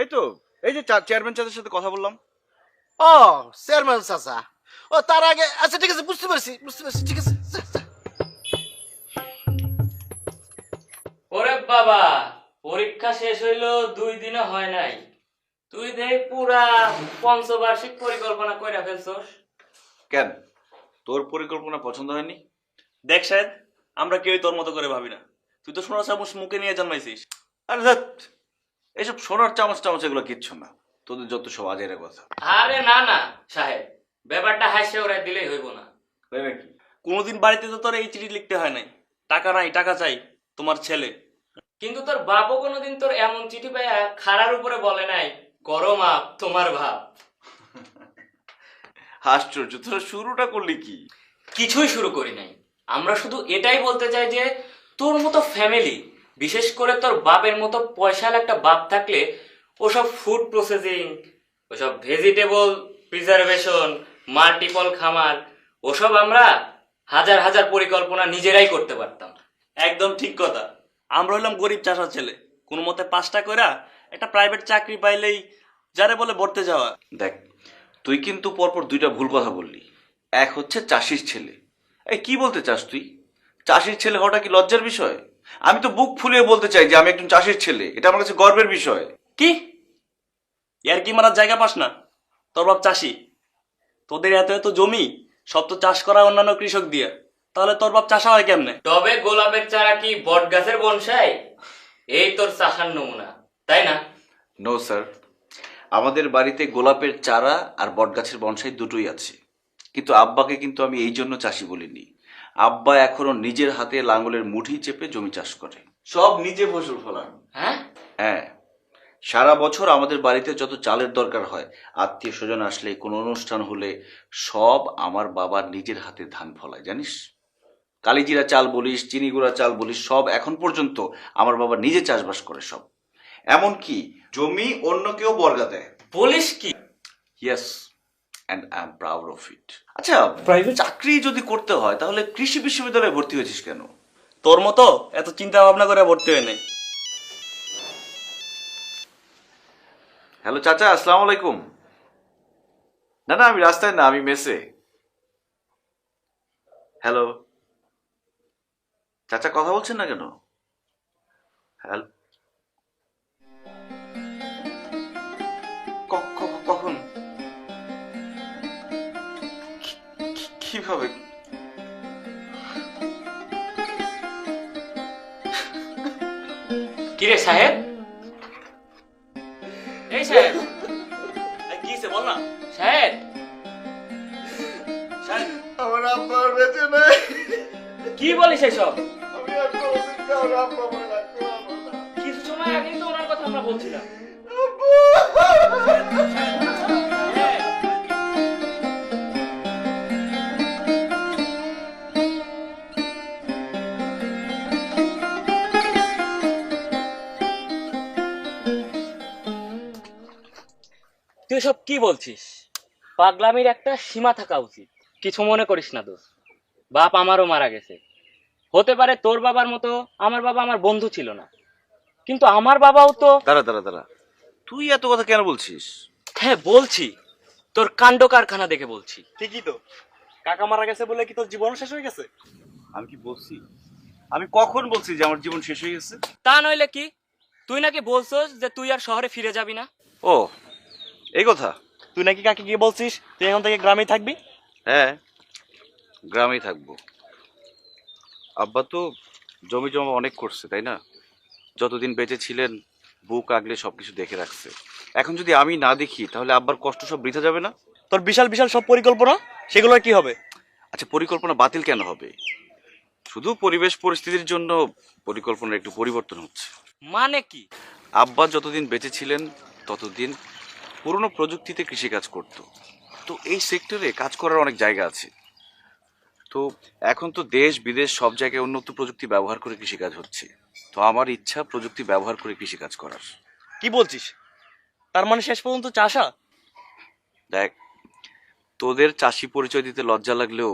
এই তো, এই যে চেয়ারম্যান চাচার সাথে কথা বললাম। ও, চেয়ারম্যান চাচা। ও, তার আগে আচ্ছা ঠিক আছে, বুঝতে পারছি, ঠিক আছে। ওরে বাবা, পরীক্ষা শেষ হইলো 2 দিনও হয় নাই, তুই দেখ পুরা পঞ্চবার্ষিক পরিকল্পনা কইরা ফেলছস। কেন, তোর পরিকল্পনা পছন্দ হয়নি? দেখ সাহেব, আমরা কেউই তোর মতো করে ভাবি না। তুই তো সোনা চামচ মুখে নিয়ে জন্মাইছিস। আরে ধ্যাৎ, এইসব সোনার চামচ টামচ এগুলো কিচ্ছু না, তোদের যত সব আজের কথা। আরে না না সাহেব, ব্যাপারটা হাসে ওরাই দিলেই হইব না। কি কোনোদিন বাড়িতে তো তোর এই চিঠি লিখতে হয় নাই, টাকা নাই টাকা চাই তোমার ছেলে। কিন্তু তোর বাপও কোনোদিন তোর এমন চিঠি পাইয়া খাড়ার উপরে বলে নাই করো মাপ তোমার ভাব। আশ্চর্য, তোরা শুরুটা করলি কি? কিছুই শুরু করি নাই, আমরা শুধু এটাই বলতে চাই যে তোর মতো ফ্যামিলি, বিশেষ করে তোর বাপের মতো পয়সাল একটা বাপ থাকলে ওসব ফুড প্রসেসিং, ওসব ভেজিটেবল প্রিজারভেশন, মাল্টিপল খামার, ওসব আমরা হাজার হাজার পরিকল্পনা নিজেরাই করতে পারতাম। একদম ঠিক কথা, আমরা হলাম গরিব চাষার ছেলে, কোনো মতে 5টা কইরা একটা প্রাইভেট চাকরি পাইলেই যারে বলে ভরতে যাওয়া। দেখ, তুই কিন্তু পরপর 2টা ভুল কথা বললি। এক হচ্ছে চাষির ছেলে। এই কি বলতে চাস তুই? চাষির ছেলে হওয়াটা কি লজ্জার বিষয়? আমি তো বুক ফুলিয়ে বলতে চাই যে আমি একজন চাষির ছেলে, এটা আমার কাছে গর্বের বিষয়। কি ইয়ার কি মারার জায়গা পাস না? তোর বাপ চাষি, তোদের এত এত জমি সব তো চাষ করা অন্যান্য কৃষক দিয়ে, তাহলে তোর বাপ চাষা হয় কেমনে? তবে গোলাপের চারা কি বট গাছের বনসাই? এই তোর চাষার নমুনা, তাই না? নো স্যার, আমাদের বাড়িতে গোলাপের চারা আর বটগাছের বনসাই দুটোই আছে, কিন্তু আব্বাকে কিন্তু আমি এই জন্য চাষি বলিনি। আব্বা এখনো নিজের হাতে লাঙ্গলের মুঠি চেপে জমি চাষ করে, সব নিজে ফসল ফলান। হ্যাঁ, সারা বছর আমাদের বাড়িতে যত চালের দরকার হয়, আত্মীয় স্বজন আসলে, কোনো অনুষ্ঠান হলে, সব আমার বাবার নিজের হাতে ধান ফলায়, জানিস? কালিজিরা চাল বলিস, চিনি গুঁড়া চাল বলিস, সব এখন পর্যন্ত আমার বাবা নিজে চাষবাস করে সব। এমনকি জমি অন্য কেউ বর্গা দেয়। বলিস কি? Yes, and I am proud of it. আচ্ছা, প্রাইভেট চাকরি যদি করতে হয় তাহলে কৃষি বিশ্ববিদ্যালয়ে ভর্তি হয়েছিস কেন? তোর মতো এত চিন্তা ভাবনা করে ভর্তি হয় নাই। হ্যালো চাচা, আসসালামু আলাইকুম। না না, আমি রাস্তায় না, আমি মেসে। হ্যালো চাচা, কথা বলছেন না কেন? হ্যালো, কখন? কিভাবে? কিরে সাহেব? এই সাহেব, কি হইছে বল না। সাহেব, আমার আব্বা বেঁচে নাই। কি বলিস এসব? আমি আর কোনোদিন কারোর আব্বা মনে রাখতে পারবো না। কিছু সময় আগেই তো ওনার কথা আমরা বলছিলাম। তুই সব কি বলছিস? পাগলামির একটা সীমা থাকা উচিত। কিছু মনে করিস না দোস্ত, বাপ আমারও মারা গেছে। হতে পারে তোর বাবার মতো আমার বাবা আমার বন্ধু ছিল না, কিন্তু আমার বাবাও তো। দাঁড়া, তুই এত কথা কেন বলছিস? হ্যাঁ বলছি, তোর কাণ্ড কারখানা দেখে বলছি। ঠিকই তো, কাকা মারা গেছে বলে কি তোর জীবন শেষ হয়ে গেছে? আমি কি বলছি? আমি কখন বলছি যে আমার জীবন শেষ হয়ে গেছে? তা নইলে কি, তুই নাকি বলছস যে তুই আর শহরে ফিরে যাবি না? ও, এই কথা? তুই নাকি কাকে গিয়ে বলছিস তুই এখন থেকে গ্রামেই থাকবি? হ্যাঁ, গ্রামেই থাকবো। আব্বা তো জমি জমা অনেক করছে, তাই না? যতদিন বেঁচে ছিলেন বুক আগলে সবকিছু দেখে রাখছে। এখন যদি আমি না দেখি তাহলে আব্বার কষ্ট সব বৃথা যাবে না? তোর বিশাল বিশাল সব পরিকল্পনা, সেগুলোর কি হবে? আচ্ছা, পরিকল্পনা বাতিল কেন হবে? শুধু পরিবেশ পরিস্থিতির জন্য পরিকল্পনার একটু পরিবর্তন হচ্ছে। মানে কি? আব্বা যতদিন বেঁচে ছিলেন ততদিন পুরনো প্রযুক্তিতে কৃষিকাজ করত। তো এই সেক্টরে কাজ করার অনেক জায়গা আছে। তো এখন তো দেশ বিদেশ সব জায়গায় উন্নত প্রযুক্তি ব্যবহার করে কৃষিকাজ হচ্ছে। তো আমার ইচ্ছা প্রযুক্তি ব্যবহার করে কৃষিকাজ করার। কি বলছিস? তার মানে শেষ পর্যন্ত চাষা? দেখ, তোদের চাষি পরিচয় দিতে লজ্জা লাগলেও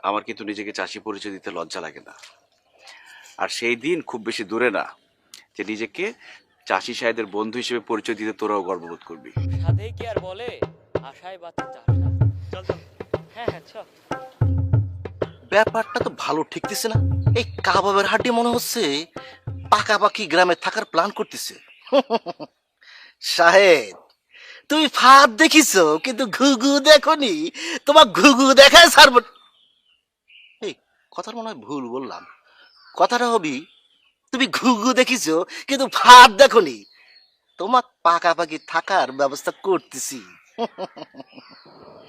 আমার কিন্তু নিজেকে চাষি পরিচয় দিতে লজ্জা লাগে না। আর সেই দিন খুব বেশি দূরে না যে নিজেকে চাষি সাহেদের বন্ধু হিসেবে পরিচয় দিতে তোরাও গর্ববোধ করবি। সাধেই কি আর বলে, আশায় বাচ্চা চাষা। চল চল, হ্যাঁ চল। ব্যাপারটা তো ভালো ঠেকতেছে না। এই কাবাবের হাড্ডি মনে হচ্ছে পাকাপাকি গ্রামে থাকার প্ল্যান করতেছে। সাহেব, তুমি ফাঁদ দেখিস কিন্তু ঘুঘু দেখনি। তোমার ঘুঘু দেখায় ছাড়ব। এই কথার মনে হয় ভুল বললাম। কথাটা হবি, তুমি ঘুঘু দেখিস কিন্তু ফাঁদ দেখনি। তোমার পাকাপাকি থাকার ব্যবস্থা করতেছি।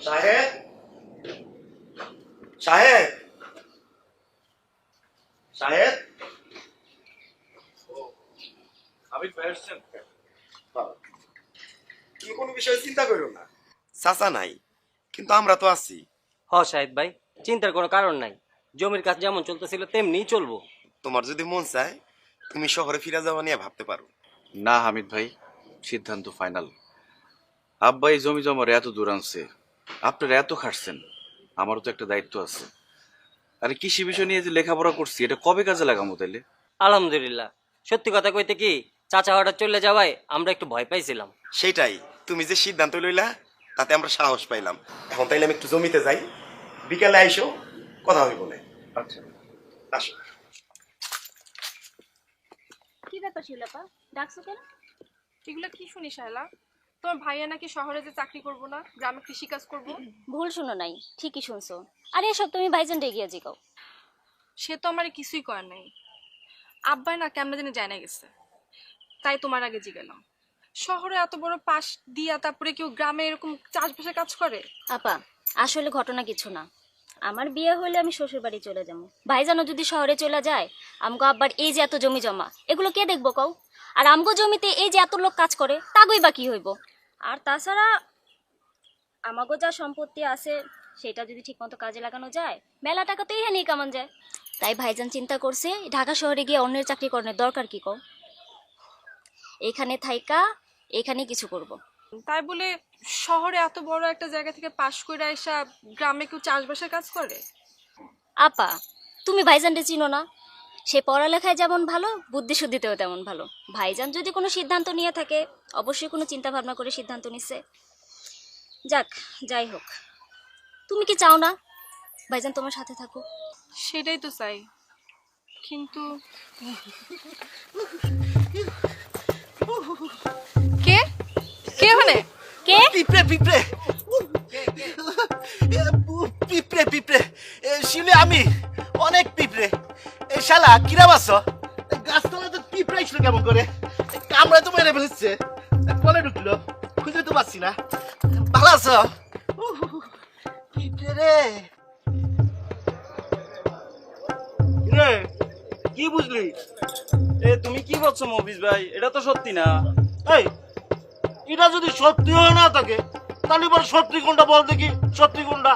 সাহেব, সাহেব, সাহেব, আমি পেয়েছেন। তুমি কোনো বিষয়ে চিন্তা করো না, চাচা নাই কিন্তু আমরা তো আছি। হ শাহিদ ভাই, চিন্তার কোনো কারণ নাই। জমির কাজ যেমন চলতেছিল তেমনিই চলবো। তোমার যদি মন চায় তুমি শহরে ফিরে যাওয়া নিয়ে ভাবতে পারো। না হামিদ ভাই, সিদ্ধান্ত ফাইনাল। আব্বা এই জমি জমার এত দূর আনছে, আপনারা এত খাটছেন, আমারও তো একটা দায়িত্ব আছে। আরে কৃষি বিষয় নিয়ে যে লেখাপড়া করছি এটা কবে কাজে লাগামো তাইলে? আলহামদুলিল্লাহ, সত্যি কথা কইতে কি, চাচা হঠাৎ চলে যাওয়ায় আমরা একটু ভয় পাইছিলাম। সেটাই, তুমি যে সিদ্ধান্ত লইলা তাতে আমরা সাহস পাইলাম। এখন তাইলে আমি একটু জমিতে যাই, বিকালে আইসো, কথা হইব না। আচ্ছা, আসো। কি ব্যাপার শিলাপা, ডাকছো কেন? এগুলো কি শুনি শায়লা? তোমার ভাইয়া নাকি শহরে যে চাকরি করবো না, গ্রামে কৃষিকাজ করবো। ভুল শুনো নাই, ঠিকই শুনছো। আরে এসব তুমি ভাইজান গিয়ে জিগাও। সে তো আমার কিছুই করার নাই। আব্বাই না কেমন জানি জানা গেছে, তাই তোমার আগে জিগেলাম। শহরে এত বড় পাশ দিয়া তারপরে কেউ গ্রামে এরকম চাষবাসের কাজ করে? আপা, আসলে ঘটনা কিছু না। আমার বিয়ে হলে আমি শ্বশুর বাড়ি চলে যাবো। ভাইজানও যদি শহরে চলে যায়, আমগো আব্বার এই যে এত জমি জমা, এগুলো কে দেখবো কও? আর আমগো জমিতে এই যে এত লোক কাজ করে, তাগই বা কি হইব? আর তাছাড়া আমাগো যা সম্পত্তি আছে সেটা যদি ঠিকমতো কাজে লাগানো যায়, মেলা টাকা তো এখানেই কামান যায়। তাই ভাইজান চিন্তা করছে ঢাকা শহরে গিয়ে অন্যের চাকরি করার দরকার কি কও? এখানে থাইকা এখানে কিছু করব। তাই বলে শহরে এত বড় একটা জায়গা থেকে পাশ করে আইসা গ্রামে কেউ চাষবাসের কাজ করে? আপা, তুমি ভাইজানকে চিনো না? সে পড়ালেখায় যেমন ভালো, বুদ্ধি শুদ্ধিতেও তেমন ভালো। ভাইজান যদি কোনো সিদ্ধান্ত নিয়ে থাকে, অবশ্যই কোনো চিন্তা ভাবনা করে সিদ্ধান্ত নিচ্ছে। যাক, যাই হোক, তুমি কি চাও না ভাইজান তোমার সাথে থাকুক? সেটাই তো চাই, কিন্তু কে কে ওখানে? কে? পিঁপড়ে পিঁপড়ে পিঁপড়ে পিঁপড়ে শিলে আমি অনেক পিঁপড়ে। এই শালা কিরাম আছো? গাছতলা তো পিঁপড়ে ছিল কেমন করে, কামড়ায় তো মেরে ফেলেছে। কলে ঢুকলো, খুঁজে তো পাচ্ছি না। ভালো আছো? পিঁপড়ে রে। রে, কি বুঝলি? তুমি কি বলছো মফিজ ভাই? এটা তো সত্যি না। এই, এটা যদি সত্যি হয়ে না থাকে তাহলে বল সত্যি কোনটা, বল দেখি সত্যি কোনটা।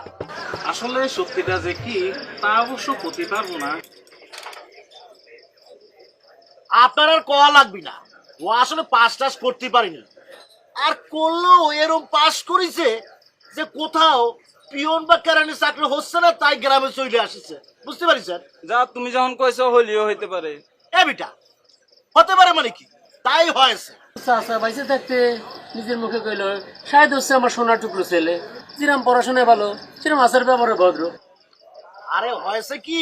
আসলে সত্যিটা যে কি তা অবশ্য বলতে পারবো না। আপনার আর কয়া লাগবি না, ও আসলে পাস টাস করতে পারি না। আর করলেও এরকম পাশ করেছে যে কোথাও পিয়ন বা কেরানি চাকরি হচ্ছে না, তাই গ্রামে চলে আসছে। বুঝতে পারিছেন? যা তুমি যখন কইছো হলিও হইতে পারে। এ বিটা, হতে পারে মানে কি? তাই হয়েছে। চাচা বাইসে থাকতে নিজের মুখে কইল শায়দ হচ্ছে আমার সোনার টুকরো ছেলে, যেরকম পড়াশোনায় ভালো সেরকম আচার ব্যবহারে ভদ্র। আরে হয়েছে কি,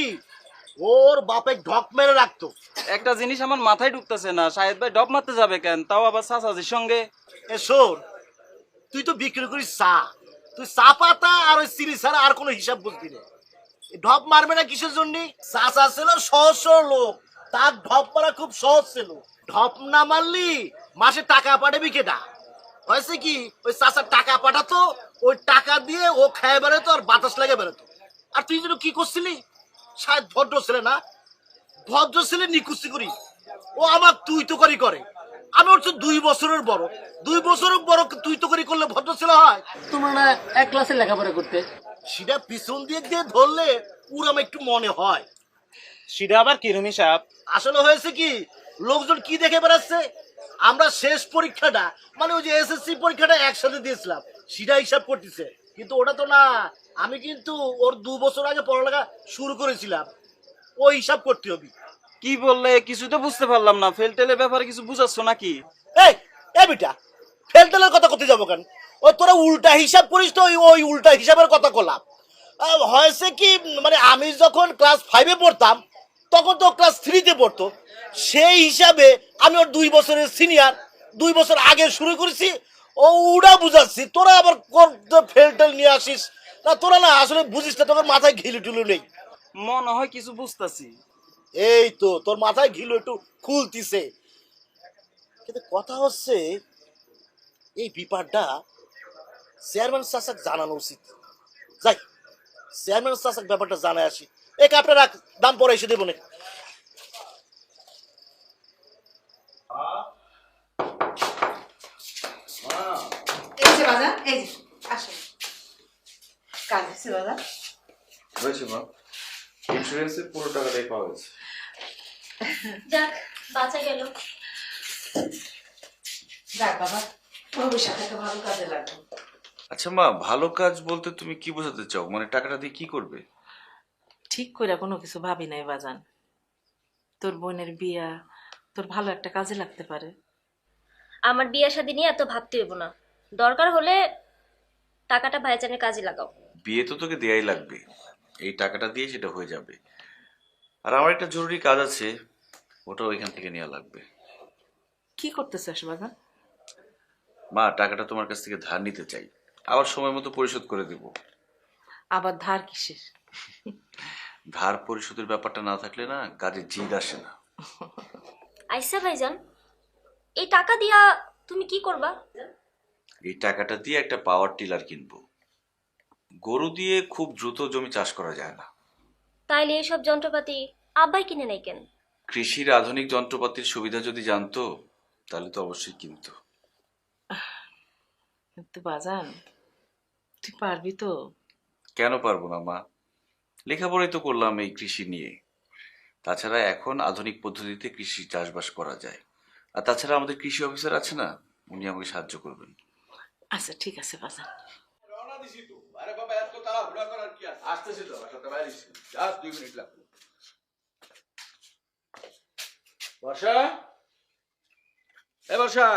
ওর বাপে ঢক মেরে রাখতো। একটা জিনিস আমার মাথায় ঢুকতেছে না, শাহেদ ভাই ডব মারতে যাবে কেন, তাও আবার চাচাজির সঙ্গে? এ শোন, তুই তো বিক্রি করিস চা, তুই চা পাতা আর ওই চিনি ছাড়া আর কোনো হিসাব বুঝবি না। ঢপ মারবে না কিসের জন্য? চাচা ছিল সহজ সরল লোক, তার ঢপ মারা খুব সহজ ছিল। ঢপ না মারলি মাসে টাকা পাঠাবি কেটা? হয়েছে কি, ওই চাচার টাকা পাঠাতো, ওই টাকা দিয়ে ও খেয়ে বেরোতো আর বাতাস লাগে বেরোতো। আর তুই যেন কি করছিলি? শায়দ ভদ্র ছেলে না, ভদ্র ছেলে নিকুচি করি। ও আমার তুই তো করি করে, আমি ওর 2 বছরের বড়। 2 বছরের বড় তুই তো করি করলে ভদ্র ছেলে হয়? তোমার না এক ক্লাসে লেখাপড়া করতে? সেটা পিছন দিয়ে ধরলে উড়াম একটু মনে হয়। সেটা আবার কিরম হিসাব? আসলে হয়েছে কি, লোকজন কি দেখে বেড়াচ্ছে, আমরা শেষ পরীক্ষাটা মানে ওই যে এসএসসি পরীক্ষাটা একসাথে দিয়েছিলাম, সেটা হিসাব করতেছে। কিন্তু ওটা তো না, আমি কিন্তু ওর 2 বছর আগে পড়ালেখা শুরু করেছিলাম, ওই হিসাব করতে হবে। কি বললে কিছু তো বুঝতে পারলাম না, ফেল টেলের ব্যাপারে কিছু বুঝাচ্ছ নাকি? এই এ বিটা, ফেল টেলের কথা করতে যাবো কেন? ও তোরা উল্টা হিসাব করিস তো, ওই উল্টা হিসাবের কথা করলাম। হয়েছে কি, মানে আমি যখন ক্লাস 5-এ পড়তাম তখন তো ক্লাস 3-তে পড়তো, সেই হিসাবে আমি ওর 2 বছরের সিনিয়র, 2 বছর আগে শুরু করেছি। ও উড়া বুঝাচ্ছি, তোরা আবার ফেল টেল নিয়ে আসিস না। তোরা না আসলে বুঝিস না, তোর মাথায় ঘিলু টুলু নেই। মনে হয় কিছু বুঝতেছি। এই তো তোর মাথায় ঘিলু একটু খুলতিছে। কিন্তু কথা হচ্ছে, এই ব্যাপারটা চেয়ারম্যান চাচাক জানানো উচিত। যাই, চেয়ারম্যান চাচাক ব্যাপারটা জানায় আসি। এই কাপটা রাখ, দাম পরে এসে দেবো না। হয়েছে মা, ইন্স্যুরেন্সের পুরো টাকাটাই পাওয়া গেছে। যাক, বাঁচা গেল। যাক বাবা, ভবিষ্যতে একটা ভালো কাজে লাগবে। আচ্ছা মা, ভালো কাজ বলতে তুমি কি বোঝাতে চাও? মানে টাকাটা দিয়ে কি করবে? ঠিক করে কোনো কিছু ভাবি নাই বাজান, তোর বোনের বিয়া তোর ভালো একটা কাজে লাগতে পারে। আমার বিয়ে শাদী নিয়ে এত ভাবতে হইব না, দরকার হলে টাকাটা ভাইজানের কাজে লাগাও। বিয়ে তো তোকে দেয়াই লাগবে, এই টাকাটা দিয়ে সেটা হয়ে যাবে। আর আমার একটা জরুরি কাজ আছে, ওটা ওইখান থেকে নেওয়া লাগবে। কি করতে চাস বাজান? মা, টাকাটা তোমার কাছ থেকে ধার নিতে চাই, আবার সময় মতো পরিশোধ করে দেব। আবার ধার কিসের? ধার পরিশোধের ব্যাপারটা না থাকলে না কাজে জিদ আসে না। আইসা ভাইজান, এই টাকা দিয়া তুমি কি করবা? এই টাকাটা দিয়ে একটা পাওয়ার টিলার কিনবো। গরু দিয়ে খুব দ্রুত জমি চাষ করা যায় না। তাইলে এইসব যন্ত্রপাতি আব্বাই কিনে নেই কেন? কৃষির আধুনিক যন্ত্রপাতির সুবিধা যদি জানতো তাহলে তো অবশ্যই কিনতো। কিন্তু বাজান, তুই পারবি তো? কেন পারবো না মা, লেখাপড়াই তো করলাম এই কৃষি নিয়ে। তাছাড়া এখন আধুনিক পদ্ধতিতে কৃষি চাষবাস করা যায়। আর তাছাড়া আমাদের কৃষি অফিসার আছে না, উনি আমাকে সাহায্য করবেন। আচ্ছা ঠিক আছে বাজান। বর্ষা, এ বর্ষা,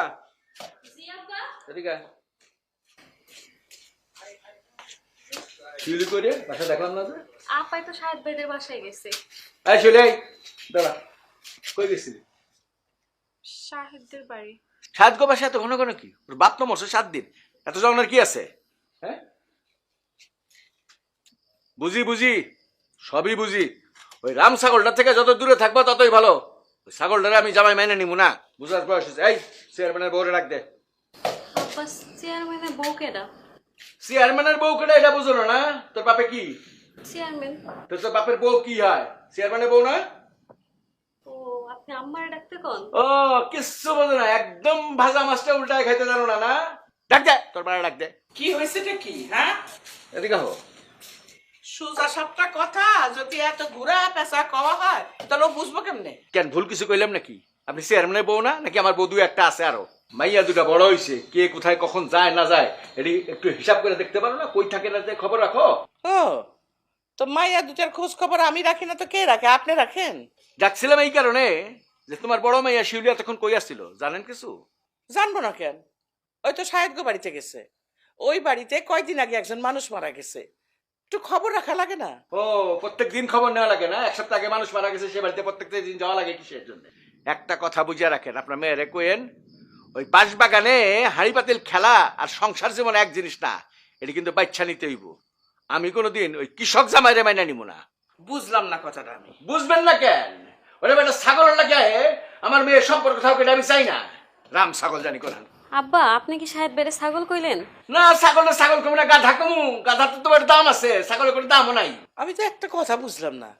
এদিকে আয়। কি হলো কই রে? বাসা দেখলাম না যে। আপাই তো শাহেদ ভাইদের বাসায় গেছে। এই চলে আয়, দাঁড়া। কই গেছিলি? শাহেদদের বাড়ি। সাত গো বাসা এত ঘন ঘন কি? ওর বাপ তো মরছে 7 দিন, এত জনের কি আছে? হ্যাঁ বুঝি বুঝি, সবই বুঝি। ওই রাম ছাগলটা থেকে যত দূরে থাকবো ততই ভালো। ওই ছাগলটারে আমি জামাই মাইনে নিব না, বুঝার বয়স হয়েছে। এই চেয়ারম্যানের বউরে রাখ দে। আব্বা, চেয়ারম্যানের বউ কেডা? চেয়ারম্যানের বউ কেটে এটা বুঝো না? তোর বাপে কি? চেয়ারম্যান। তোর বাপের বউ কি হয়? চেয়ারম্যানের বউ না? ও, আপনি আম্মারে ডাকতে কোন? ও, কিচ্ছু বোঝো না, একদম ভাজা মাছটা উল্টায় খাইতে জানো না। না, ডাক দে, তোর বাড়া ডাক দে। কি হয়েছেটা কি? হ্যাঁ, এদিকে হো। সোজা সাপটা কথা যদি এত ঘুরা পেঁচা কওয়া হয় তাহলে বুঝবো কেমনে? কেন ভুল কিছু কইলাম নাকি? আপনি চেয়ারম্যানের বউ না, নাকি আমার বউ 2-1টা আছে আরো? মাইয়া দুটা বড় হইছে, কে কোথায় কখন যায় না যায় এটি একটু হিসাব করে দেখতে পারো না? কই থাকে না যায় খবর রাখো। ও তো মাইয়া দুটার খোঁজ খবর আমি রাখি না তো কে রাখে? আপনি রাখেন? ডাকছিলাম এই কারণে যে তোমার বড় মাইয়া শিউলি এতক্ষণ কই আসছিল, জানেন কিছু? জানবো না কেন? ওই তো সাহেবগো বাড়িতে গেছে। ওই বাড়িতে কয়দিন আগে একজন মানুষ মারা গেছে, একটু খবর রাখা লাগে না? ও প্রত্যেক দিন খবর নেওয়া লাগে না? এক সপ্তাহ আগে মানুষ মারা গেছে, সে বাড়িতে প্রত্যেক দিন যাওয়া লাগে কিসের জন্য? একটা কথা বুঝিয়ে রাখেন, আপনার মেয়েরে কোয়েন ওই বাঁশবাগানে হাঁড়ি পাতিল খেলা আর সংসার জীবন এক জিনিস না, এটি কিন্তু বাচ্চা নিতে হইব। আমি কোনোদিন ওই কৃষক জামাইরে মাইনা নিব না। বুঝলাম না কথাটা আমি। বুঝবেন না কেন? ওরে বেটা ছাগলের লাগে আমার মেয়ের সম্পর্ক থাকবে, এটা আমি চাই না। রাম ছাগল জানি কোরআন। আব্বা আপনি কি সাহেব বেড়ে ছাগল কইলেন? না, ছাগল কমে না, গাধা কমু। গাধা তো তোমার দাম আছে, ছাগলের কোনো দামও নাই। আমি তো একটা কথা বুঝলাম না,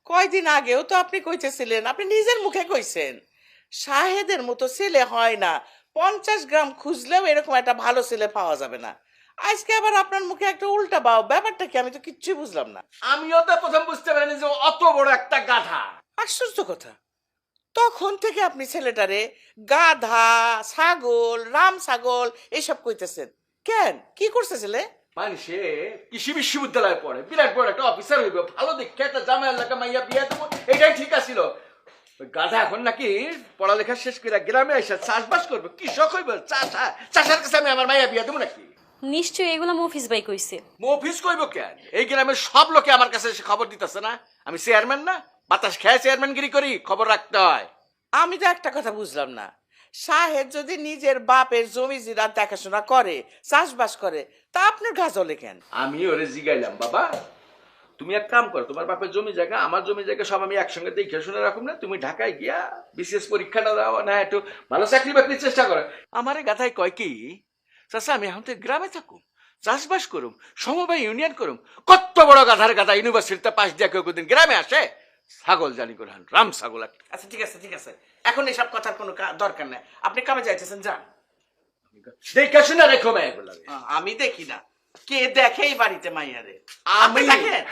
কয়দিন আগেও তো আপনি কইতেছিলেন, আপনি নিজের মুখে কইছেন শাহেদের মতো ছেলে হয় না, 50 গ্রাম খুঁজলেও এরকম একটা ভালো ছেলে পাওয়া যাবে না। আজকে আবার আপনার মুখে একটা উল্টা বাও, ব্যাপারটা কি? আমি তো কিচ্ছুই বুঝলাম না। আমিও তো প্রথম বুঝতে পারিনি যে অত বড় একটা গাধা। আশ্চর্য কথা, তখন থেকে আপনি ছেলেটারে গাধা, ছাগল, রাম ছাগল এইসব কইতেছেন কেন? কি করছে ছেলে? মানুষে কৃষি বিশ্ববিদ্যালয়ে পড়ে, বিরাট বড় একটা অফিসার হইবে, ভালো দেখে একটা জামাই এলাকা মাইয়া বিয়া দেবো, এটাই ঠিক আছিল। ওই গাধা এখন নাকি পড়ালেখা শেষ করে গ্রামে এসে চাষবাস করবে, কৃষক হইবে, চাষার কাছে আমি আমার মাইয়া বিয়া দেবো নাকি? নিশ্চয়ই এগুলা মফিজ ভাই কইছে। মফিজ কইব কেন? এই গ্রামের সব লোকে আমার কাছে এসে খবর দিতেছে না? আমি চেয়ারম্যান না? বাতাস খেয়ে চেয়ারম্যানগিরি করি, খবর রাখতে হয়। আমি তো একটা কথা বুঝলাম না, সাহেব যদি নিজের বাপের জমি জিরা দেখাশোনা করে, চাষবাস করে, তা আপনার গা জ্বলে কেন? আমি ওরে জিগাইলাম, বাবা তুমি এক কাম করো, তোমার বাপের জমি জায়গা আমার জমি জায়গা সব আমি একসঙ্গে দেখে শুনে রাখুন না, তুমি ঢাকায় গিয়া বিশেষ পরীক্ষাটা দাও না, একটু ভালো চাকরি বাকরির চেষ্টা করো। আমারে গাথায় কয় কি, চাচা আমি এখন তো গ্রামে থাকুম, চাষবাস করুম, সমবায় ইউনিয়ন করুম। কত বড় গাধার গাধা ইউনিভার্সিটিতে পাশ দিয়ে কেউ কোনদিন গ্রামে আসে? ছাগল জানি করে রাম ছাগল। আচ্ছা ঠিক আছে ঠিক আছে, এখন এসব কথার কোনো দরকার নাই, আপনি কামে যাইতেছেন যান। দেখে শুনে রেখো মেয়েগুলো। আমি দেখি না, কে দেখে এই বাড়িতে মাইয়ারে? আমি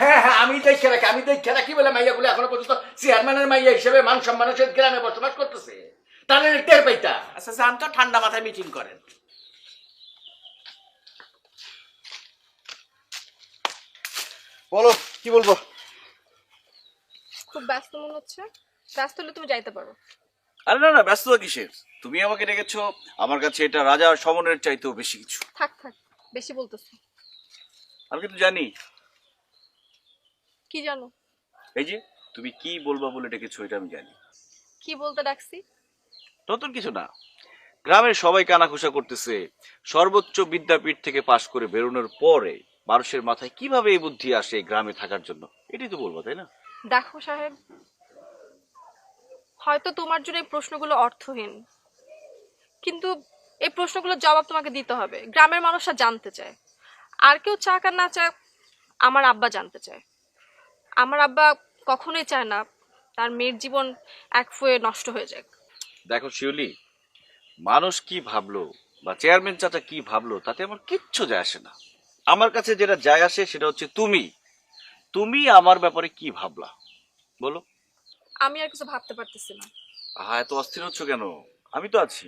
হ্যাঁ হ্যাঁ আমি দেখে রাখি, আমি দেখে রাখি বলে মাইয়াগুলো এখনো পর্যন্ত চেয়ারম্যানের মাইয়া হিসেবে মান সম্মানের সাথে গ্রামে বসবাস করতেছে, তাহলে টের পাইতা। আচ্ছা যান তো, ঠান্ডা মাথায় মিটিং করেন। বলো কি বলবো? খুব ব্যস্ত মনে হচ্ছে। ব্যস্ত হলে তুমি যাইতে পারো। আরে না না, ব্যস্ততা কিসের? তুমি আমাকে ডেকেছো, আমার কাছে এটা রাজা আর সমনের চাইতেও বেশি কিছু। থাক থাক, বেশি বলতেছো। আমি কিন্তু জানি। কি জানো? এই যে তুমি কি বলবা বলে ডেকেছো, এটা আমি জানি। কি বলতে ডাকছি? নতুন কিছু না, গ্রামের সবাই কানাঘুষা করতেছে সর্বোচ্চ বিদ্যাপীঠ থেকে পাশ করে বেরোনোর পরে মানুষের মাথায় কিভাবে এই বুদ্ধি আসে গ্রামে থাকার জন্য, এটাই তো বলবো, তাই না? দেখো সাহেব, হয়তো তোমার জন্য এই প্রশ্নগুলো অর্থহীন, কিন্তু এই প্রশ্নগুলোর জবাব তোমাকে দিতে হবে। গ্রামের মানুষরা জানতে চায়, আর কেউ চাক আর না চাক, আমার আব্বা জানতে চায়। আমার আব্বা কখনোই চায় না তার মেয়ের জীবন এক ফুয়ে নষ্ট হয়ে যাক। দেখো শিউলি, মানুষ কি ভাবলো বা চেয়ারম্যান চাচা কি ভাবলো তাতে আমার কিচ্ছু যায় আসে না। আমার কাছে যেটা যায় আসে সেটা হচ্ছে তুমি আমার ব্যাপারে কি ভাবলা বলো। আমি আর কিছু ভাবতে পারতেছি না। এত অস্থির হচ্ছ কেন? আমি তো আছি।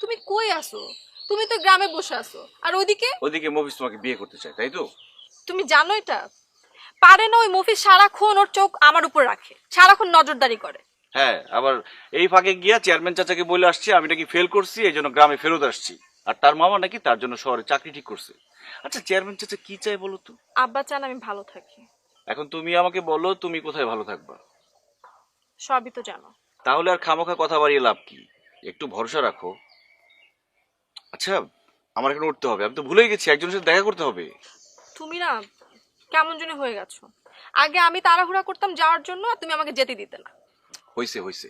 তুমি কই আসো? তুমি তো গ্রামে বসে আছো, আর ওদিকে মফিজ তোমাকে বিয়ে করতে চায়, তাই তো? তুমি জানো এটা? পারে না ওই মফিজ সারাক্ষণ ওর চোখ আমার উপর রাখে, সারাক্ষণ নজরদারি করে। হ্যাঁ, আবার এই ফাঁকে গিয়া চেয়ারম্যান চাচাকে বলে আসছি আমি নাকি ফেল করছি, এই জন্য গ্রামে ফেরত আসছি, আর তার মামা নাকি তার জন্য শহরে চাকরি ঠিক করছে। আচ্ছা চেয়ারম্যান চাচা কি চাই বলো তো? আব্বা চান আমি ভালো থাকি। এখন তুমি আমাকে বলো তুমি কোথায় ভালো থাকবা? সবই তো জানো। তাহলে আর খামোখা কথা বাড়িয়ে লাভ কি? একটু ভরসা রাখো। আচ্ছা আমার এখন উঠতে হবে, আমি তো ভুলেই গেছি একজনের সাথে দেখা করতে হবে। তুমি না কেমন জন্য হয়ে গেছো। আগে আমি তাড়াহুড়া করতাম যাওয়ার জন্য, আর তুমি আমাকে যেতে দিতে না। হইছে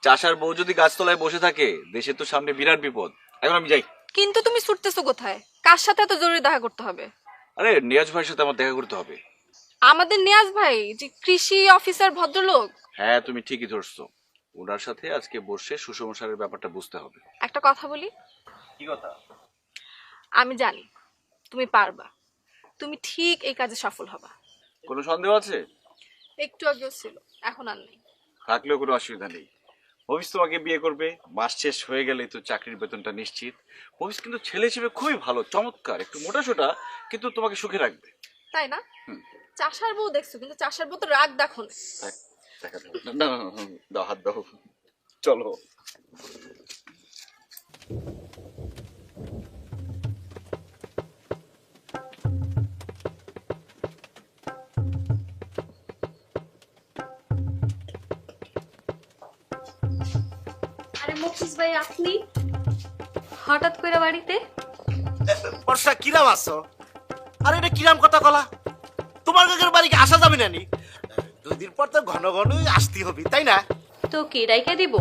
চাষার বউ যদি গাছতলায় বসে থাকে দেশে তো সামনে বিরাট বিপদ। এখন আমি যাই। কিন্তু তুমি ছুটতেছো কোথায়? কার সাথে এত জরুরি দেখা করতে হবে? আরে নিয়াজ ভাইয়ের সাথে আমার দেখা করতে হবে। আমাদের নিয়াজ ভাই যে কৃষি অফিসার ভদ্রলোক? হ্যাঁ তুমি ঠিকই ধরছো, ওনার সাথে আজকে বসে সুষম সারের ব্যাপারটা বুঝতে হবে। একটা কথা বলি। কি কথা? আমি জানি তুমি পারবা, তুমি ঠিক এই কাজে সফল হবা। কোনো সন্দেহ আছে? একটু আগেও ছিল, এখন আর নেই। থাকলেও কোনো অসুবিধা নেই। মফিজ তোমাকে বিয়ে করবে, মাস শেষ হয়ে গেলে তো চাকরির বেতনটা নিশ্চিত। মফিজ কিন্তু ছেলে হিসেবে খুবই ভালো, চমৎকার, একটু মোটাসোটা, কিন্তু তোমাকে সুখে রাখবে। তাই না? চাষার বউ দেখছো, কিন্তু চাষার বউ তো রাগ দেখো না। দেখা যাবে। না না না, দাও হাত দাও, চলো। আরে মফিজ ভাই, আপনি হঠাৎ করে বাড়িতে? বর্ষা কিরাম আছো? আরে এটা কিরাম কথা কলা, তোমার কাকের বাড়িকে আসা যাবে না নি? 2 দিন পর তো ঘন ঘনই আসতে হবে, তাই না? তো কি রাইখা দিব?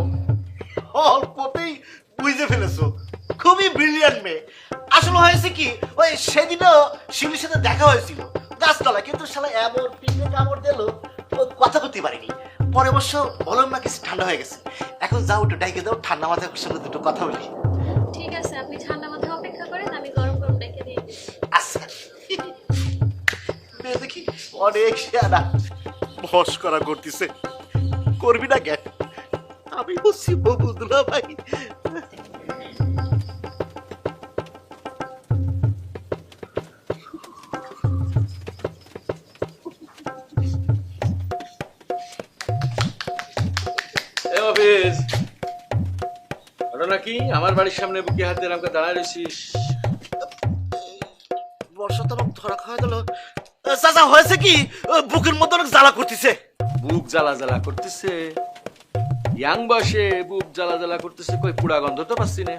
অল্পতেই বুঝে ফেলেছো, খুবই ব্রিলিয়ান্ট মেয়ে। আসলে হয়েছে কি, ওই সেদিনও শিউলির সাথে দেখা হয়েছিল গাছতলা, কিন্তু শালা এমন পিঠে কামড় দিল কথা করতে পারিনি। পরে অবশ্য বললাম না কিছু ঠান্ডা হয়ে গেছে। এখন যাও একটু ডাইকে দাও, ঠান্ডা মাথায় ওর সঙ্গে দুটো কথা বলি। ঠিক আছে, আপনি ঠান্ডা মাথায় অপেক্ষা করেন, আমি গরম গরম ডেকে দিয়ে দিচ্ছি। আচ্ছা মেয়ে দেখি অনেক শেয়ারা মস্করা করতেছে, করবি না কেন? আমি হচ্ছি ববুদুলা ভাই। মফিজ, ঘটনা কি? আমার বাড়ির সামনে বুকে হাত দিয়ে আমাকে দাঁড়ায় রয়েছিস। বর্ষা তো ধরা খাওয়া গেল। চাচা হয়েছে কি, বুকের মধ্যে অনেক জ্বালা করতেছে। বুক জ্বালা জ্বালা করতেছে? ইয়াং বয়সে বুক জ্বালা জ্বালা করতেছে? কই পুরা গন্ধ তো পাচ্ছি না।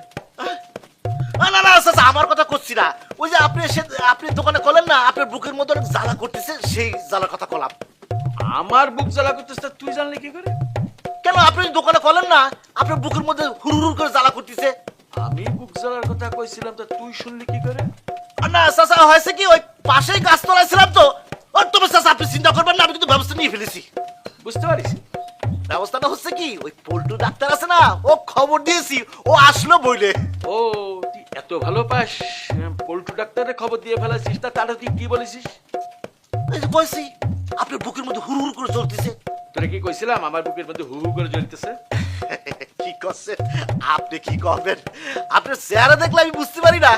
না না চাচা, আমার কথা করছি না। ওই যে আপনি দোকানে করলেন না আপনার বুকের মধ্যে অনেক জ্বালা করতেছে, সেই জ্বালার কথা কলাম। আমার বুক জ্বালা করতেছে তুই জানলি কি করে? কেন আপনি দোকানে করলেন না আপনার বুকের মধ্যে হুড় হুড় করে জ্বালা করতেছে? আমি বুক জ্বালার কথা কইছিলাম, তো তুই শুনলি কি করে? না চাচা হয়েছে কি, ওই পাশেই গাছ তোলাইছিলাম তো। তবে চাচা আপনি চিন্তা করবেন না, আমি কিন্তু ব্যবস্থা নিয়ে ফেলেছি। বুঝতে পারিস? ব্যবস্থাটা হচ্ছে কি, ওই পল্টু ডাক্তার আছে না, ও খবর দিয়েছি, ও আসলো বইলে। ও তুই এত ভালো পাস, পল্টু ডাক্তারের খবর দিয়ে ফেলাছিস? তাহলে তুই কি বলেছিস? এই যে কইছি আপনার বুকের মধ্যে হুড় হুড় করে জ্বলতেছে। তোরে কি কইছিলাম আমার বুকের মধ্যে হু হু করে জ্বলতেছে? কি করছেন আপনি, কি করবেন? আপনার চেহারা দেখলে আমি বুঝতে পারি না।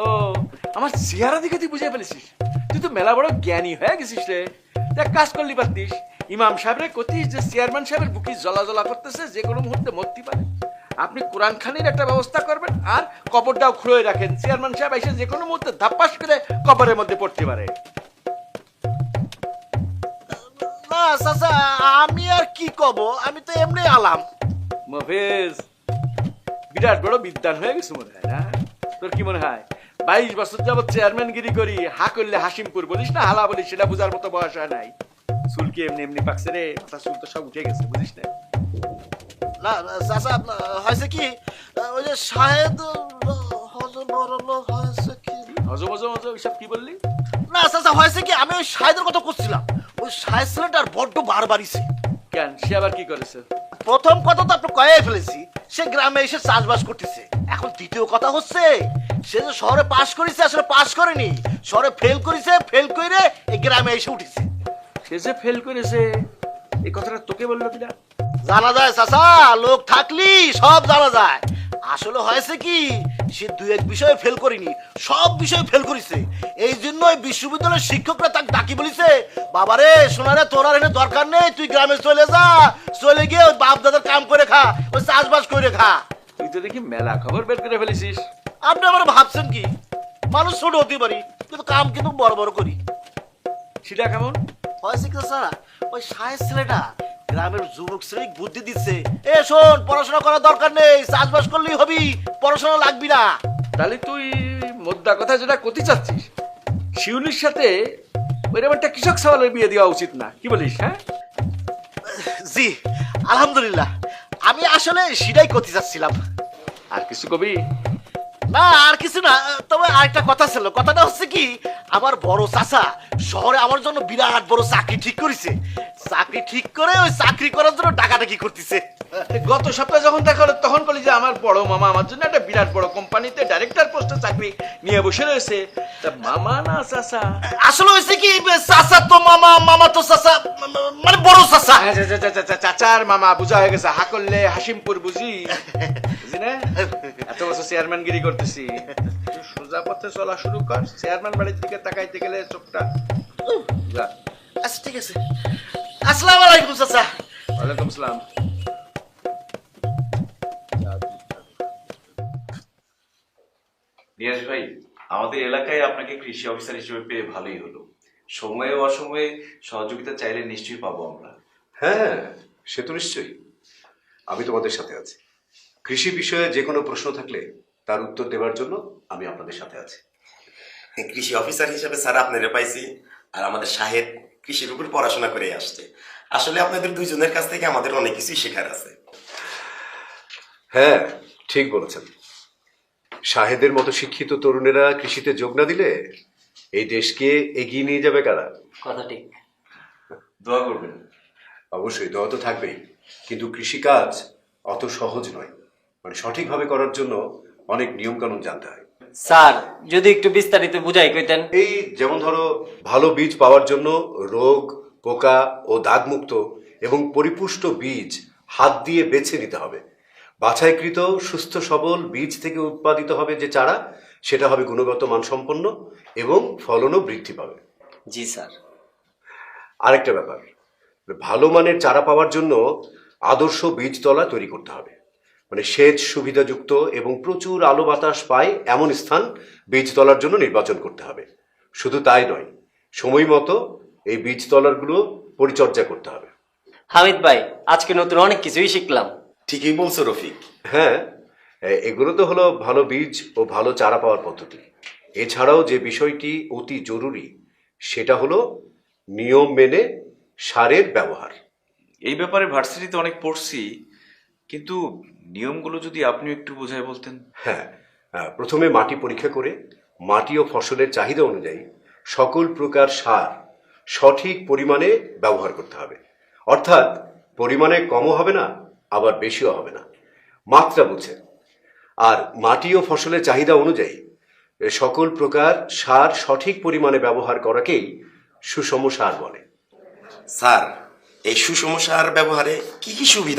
ও আমার চেহারা দেখে তুই বুঝে ফেলেছিস? তুই তো মেলা বড় জ্ঞানী হয়ে গেছিস রে। দেখ, কাজ করলি পারতিস, ইমাম সাহেবরে কতিস যে চেয়ারম্যান সাহেবের বুকি জ্বলা জ্বলা করতেছে, যে কোনো মুহূর্তে মরতে পারে। আপনি কোরআন খানির একটা ব্যবস্থা করবেন আর কবরটাও খুঁড়ে রাখেন, চেয়ারম্যান সাহেব এসে যে কোনো মুহূর্তে ধাপ্পাস করে কবরের মধ্যে পড়তে পারে। না চাচা, আমি আর কি কব, আমি তো এমনি আলাম। মফিজ, বিরাট বড় বিদ্বান হয়ে গেছে মনে হয় না? তোর কি মনে হয় 22 বছর যাবত চেয়ারম্যানগিরি করি, হা করলে হাসিমপুর বলিস না হালা বলিস, সেটা বোঝার মতো বয়স হয় নাই? চুল কি এমনি এমনি পাকছে রে? মাথা চুল তো সব উঠে গেছে, বুঝিস না? না চাচা হয়েছে কি, ওই যে শাহেদ হজম হয়েছে কি, হজম হজম হজম এসব কি বললি? না চাচা হয়েছে কি, আমি ওই শাহেদের কথা করছিলাম। ওই শাহেদ ছেলেটার বড্ড বার বাড়িছে। কেন, সে আবার কি করেছে? প্রথম কথা তো আপনি কয়ে ফেলেছি, সে গ্রামে এসে চাষবাস করতেছে। এখন দ্বিতীয় কথা হচ্ছে, সে যে শহরে পাশ করেছে আসলে পাশ করেনি, শহরে ফেল করেছে, ফেল করে এই গ্রামে এসে উঠেছে। সে যে ফেল করেছে এই কথাটা তোকে বললো কিনা? জানা যায় চাচা, লোক থাকলি সব জানা যায়। আসলে হয়েছে কি, সে 2-1 বিষয়ে ফেল করেনি, সব বিষয়ে ফেল করেছে। এই জন্যই বিশ্ববিদ্যালয়ের শিক্ষকরা তাকে ডাকি বলেছে, বাবারে সোনারে তোর আর এনে দরকার নেই, তুই গ্রামে চলে যা, চলে গিয়ে ওই বাপ দাদার কাম করে খা, ওই চাষবাস করে খা। তুই তো দেখি মেলা খবর বের করে ফেলেছিস। আপনি আমার ভাবছেন কি, মানুষ ছোট হতে পারি কিন্তু কাম কিন্তু বড় বড় করি। সেটা কেমন হয়েছে কি স্যার, ওই সাহেব ছেলেটা গ্রামের যুবক শ্রেণী বুদ্ধি দিচ্ছে, এ শোন পড়াশোনা করার দরকার নেই, চাষবাস করলেই হবি, পড়াশোনা লাগবি না। তাহলে তুই মোদ্দা কথা যেটা করতে চাচ্ছিস, শিউলির সাথে ওইরকম একটা কৃষক সওয়ালের বিয়ে দেওয়া উচিত না, কি বলিস? হ্যাঁ জি আলহামদুলিল্লাহ, আমি আসলে সেটাই করতে চাচ্ছিলাম। আর কিছু কবি? না আর কিছু না, তবে আরেকটা কথা ছিল। কথাটা হচ্ছে কি, আমার বড় চাচা শহরে আমার জন্য বিরাট বড় চাকরি ঠিক করেছে। চাকরি ঠিক করে ওই চাকরি করার জন্য ডাকাডাকি করতেছে। গত সপ্তাহে যখন দেখা হলো তখন বলি যে আমার বড় মামা আমার জন্য একটা বিরাট বড় কোম্পানিতে ডাইরেক্টর পোস্টে চাকরি নিয়ে বসে রয়েছে। তা মামা না চাচা? আসলে হয়েছে কি, চাচা তো মামা, মামা তো চাচা, মানে বড় চাচা। চাচার মামা বুঝা হয়ে গেছে, হা করলে হাসিমপুর বুঝি বুঝি না? এত বছর চেয়ারম্যানগিরি করতেছি, তুই সোজা পথে চলা শুরু কর। চেয়ারম্যান বাড়ির দিকে তাকাইতে গেলে চোখটা যা। আচ্ছা ঠিক আছে, আসসালামু আলাইকুম চাচা। ওয়ালাইকুম সালাম। নিয়াজ ভাই, আমাদের এলাকায় আপনাকে কৃষি অফিসার হিসেবে পেয়ে ভালোই হলো। সময়ে অসময়ে সহযোগিতা চাইলে নিশ্চয়ই পাবো আমরা। হ্যাঁ, সে তো নিশ্চয়ই। আমি তোমাদের সাথে আছি। কৃষি বিষয়ে যে কোনো প্রশ্ন থাকলে তার উত্তর দেওয়ার জন্য আমি আপনাদের সাথে আছি। কৃষি অফিসার হিসেবে স্যার আপনারা পাইছি, আর আমাদের সাহেব কৃষির উপর পড়াশোনা করে আসছে। আসলে আপনাদের দুইজনের কাছ থেকে আমাদের অনেক কিছুই শেখার আছে। হ্যাঁ, ঠিক বলেছেন। শাহেদের মতো শিক্ষিত তরুণেরা কৃষিতে যোগ না দিলে এই দেশকে এগিয়ে নিয়ে যাবে কারা? কথা ঠিক। দোয়া করবেন। অবশ্যই দোয়া তো থাকবেই, কিন্তু কৃষিকাজ অত সহজ নয়। মানে সঠিকভাবে করার জন্য অনেক নিয়ম কানুন জানতে হয়। স্যার যদি একটু বিস্তারিত বুঝাই কইতেন। এই যেমন ধরো, ভালো বীজ পাওয়ার জন্য রোগ, পোকা ও দাগমুক্ত এবং পরিপুষ্ট বীজ হাত দিয়ে বেছে নিতে হবে। বাছাইকৃত সুস্থ সবল বীজ থেকে উৎপাদিত হবে যে চারা, সেটা হবে গুণগত মানসম্পন্ন এবং ফলনও বৃদ্ধি পাবে। জি স্যার। আরেকটা ব্যাপার, ভালো মানের চারা পাওয়ার জন্য আদর্শ বীজতলা তৈরি করতে হবে। মানে সেচ সুবিধাযুক্ত এবং প্রচুর আলো বাতাস পায় এমন স্থান বীজতলার জন্য নির্বাচন করতে হবে। শুধু তাই নয়, সময় মতো এই বীজতলাগুলো পরিচর্যা করতে হবে। হামিদ ভাই, আজকে নতুন অনেক কিছুই শিখলাম। ঠিকই বলছো রফিক। হ্যাঁ, এগুলো তো হলো ভালো বীজ ও ভালো চারা পাওয়ার পদ্ধতি। এছাড়াও যে বিষয়টি অতি জরুরি সেটা হলো নিয়ম মেনে সারের ব্যবহার। এই ব্যাপারে ভার্সিটিতে অনেক পড়ছি, কিন্তু নিয়মগুলো যদি আপনি একটু বোঝায় বলতেন। হ্যাঁ, প্রথমে মাটি পরীক্ষা করে মাটি ও ফসলের চাহিদা অনুযায়ী সকল প্রকার সার সঠিক পরিমাণে ব্যবহার করতে হবে। অর্থাৎ পরিমাণে কমও হবে না, আবার বেশিও হবে না, মাত্রা বুঝে। আর মাটি ও ফসলের চাহিদা অনুযায়ী সকল প্রকার সার সঠিক পরিমাণে ব্যবহার করাকেই সুষম সার বলে। স্যার, এই সুষম সার ব্যবহারে কি কি সুবিধা?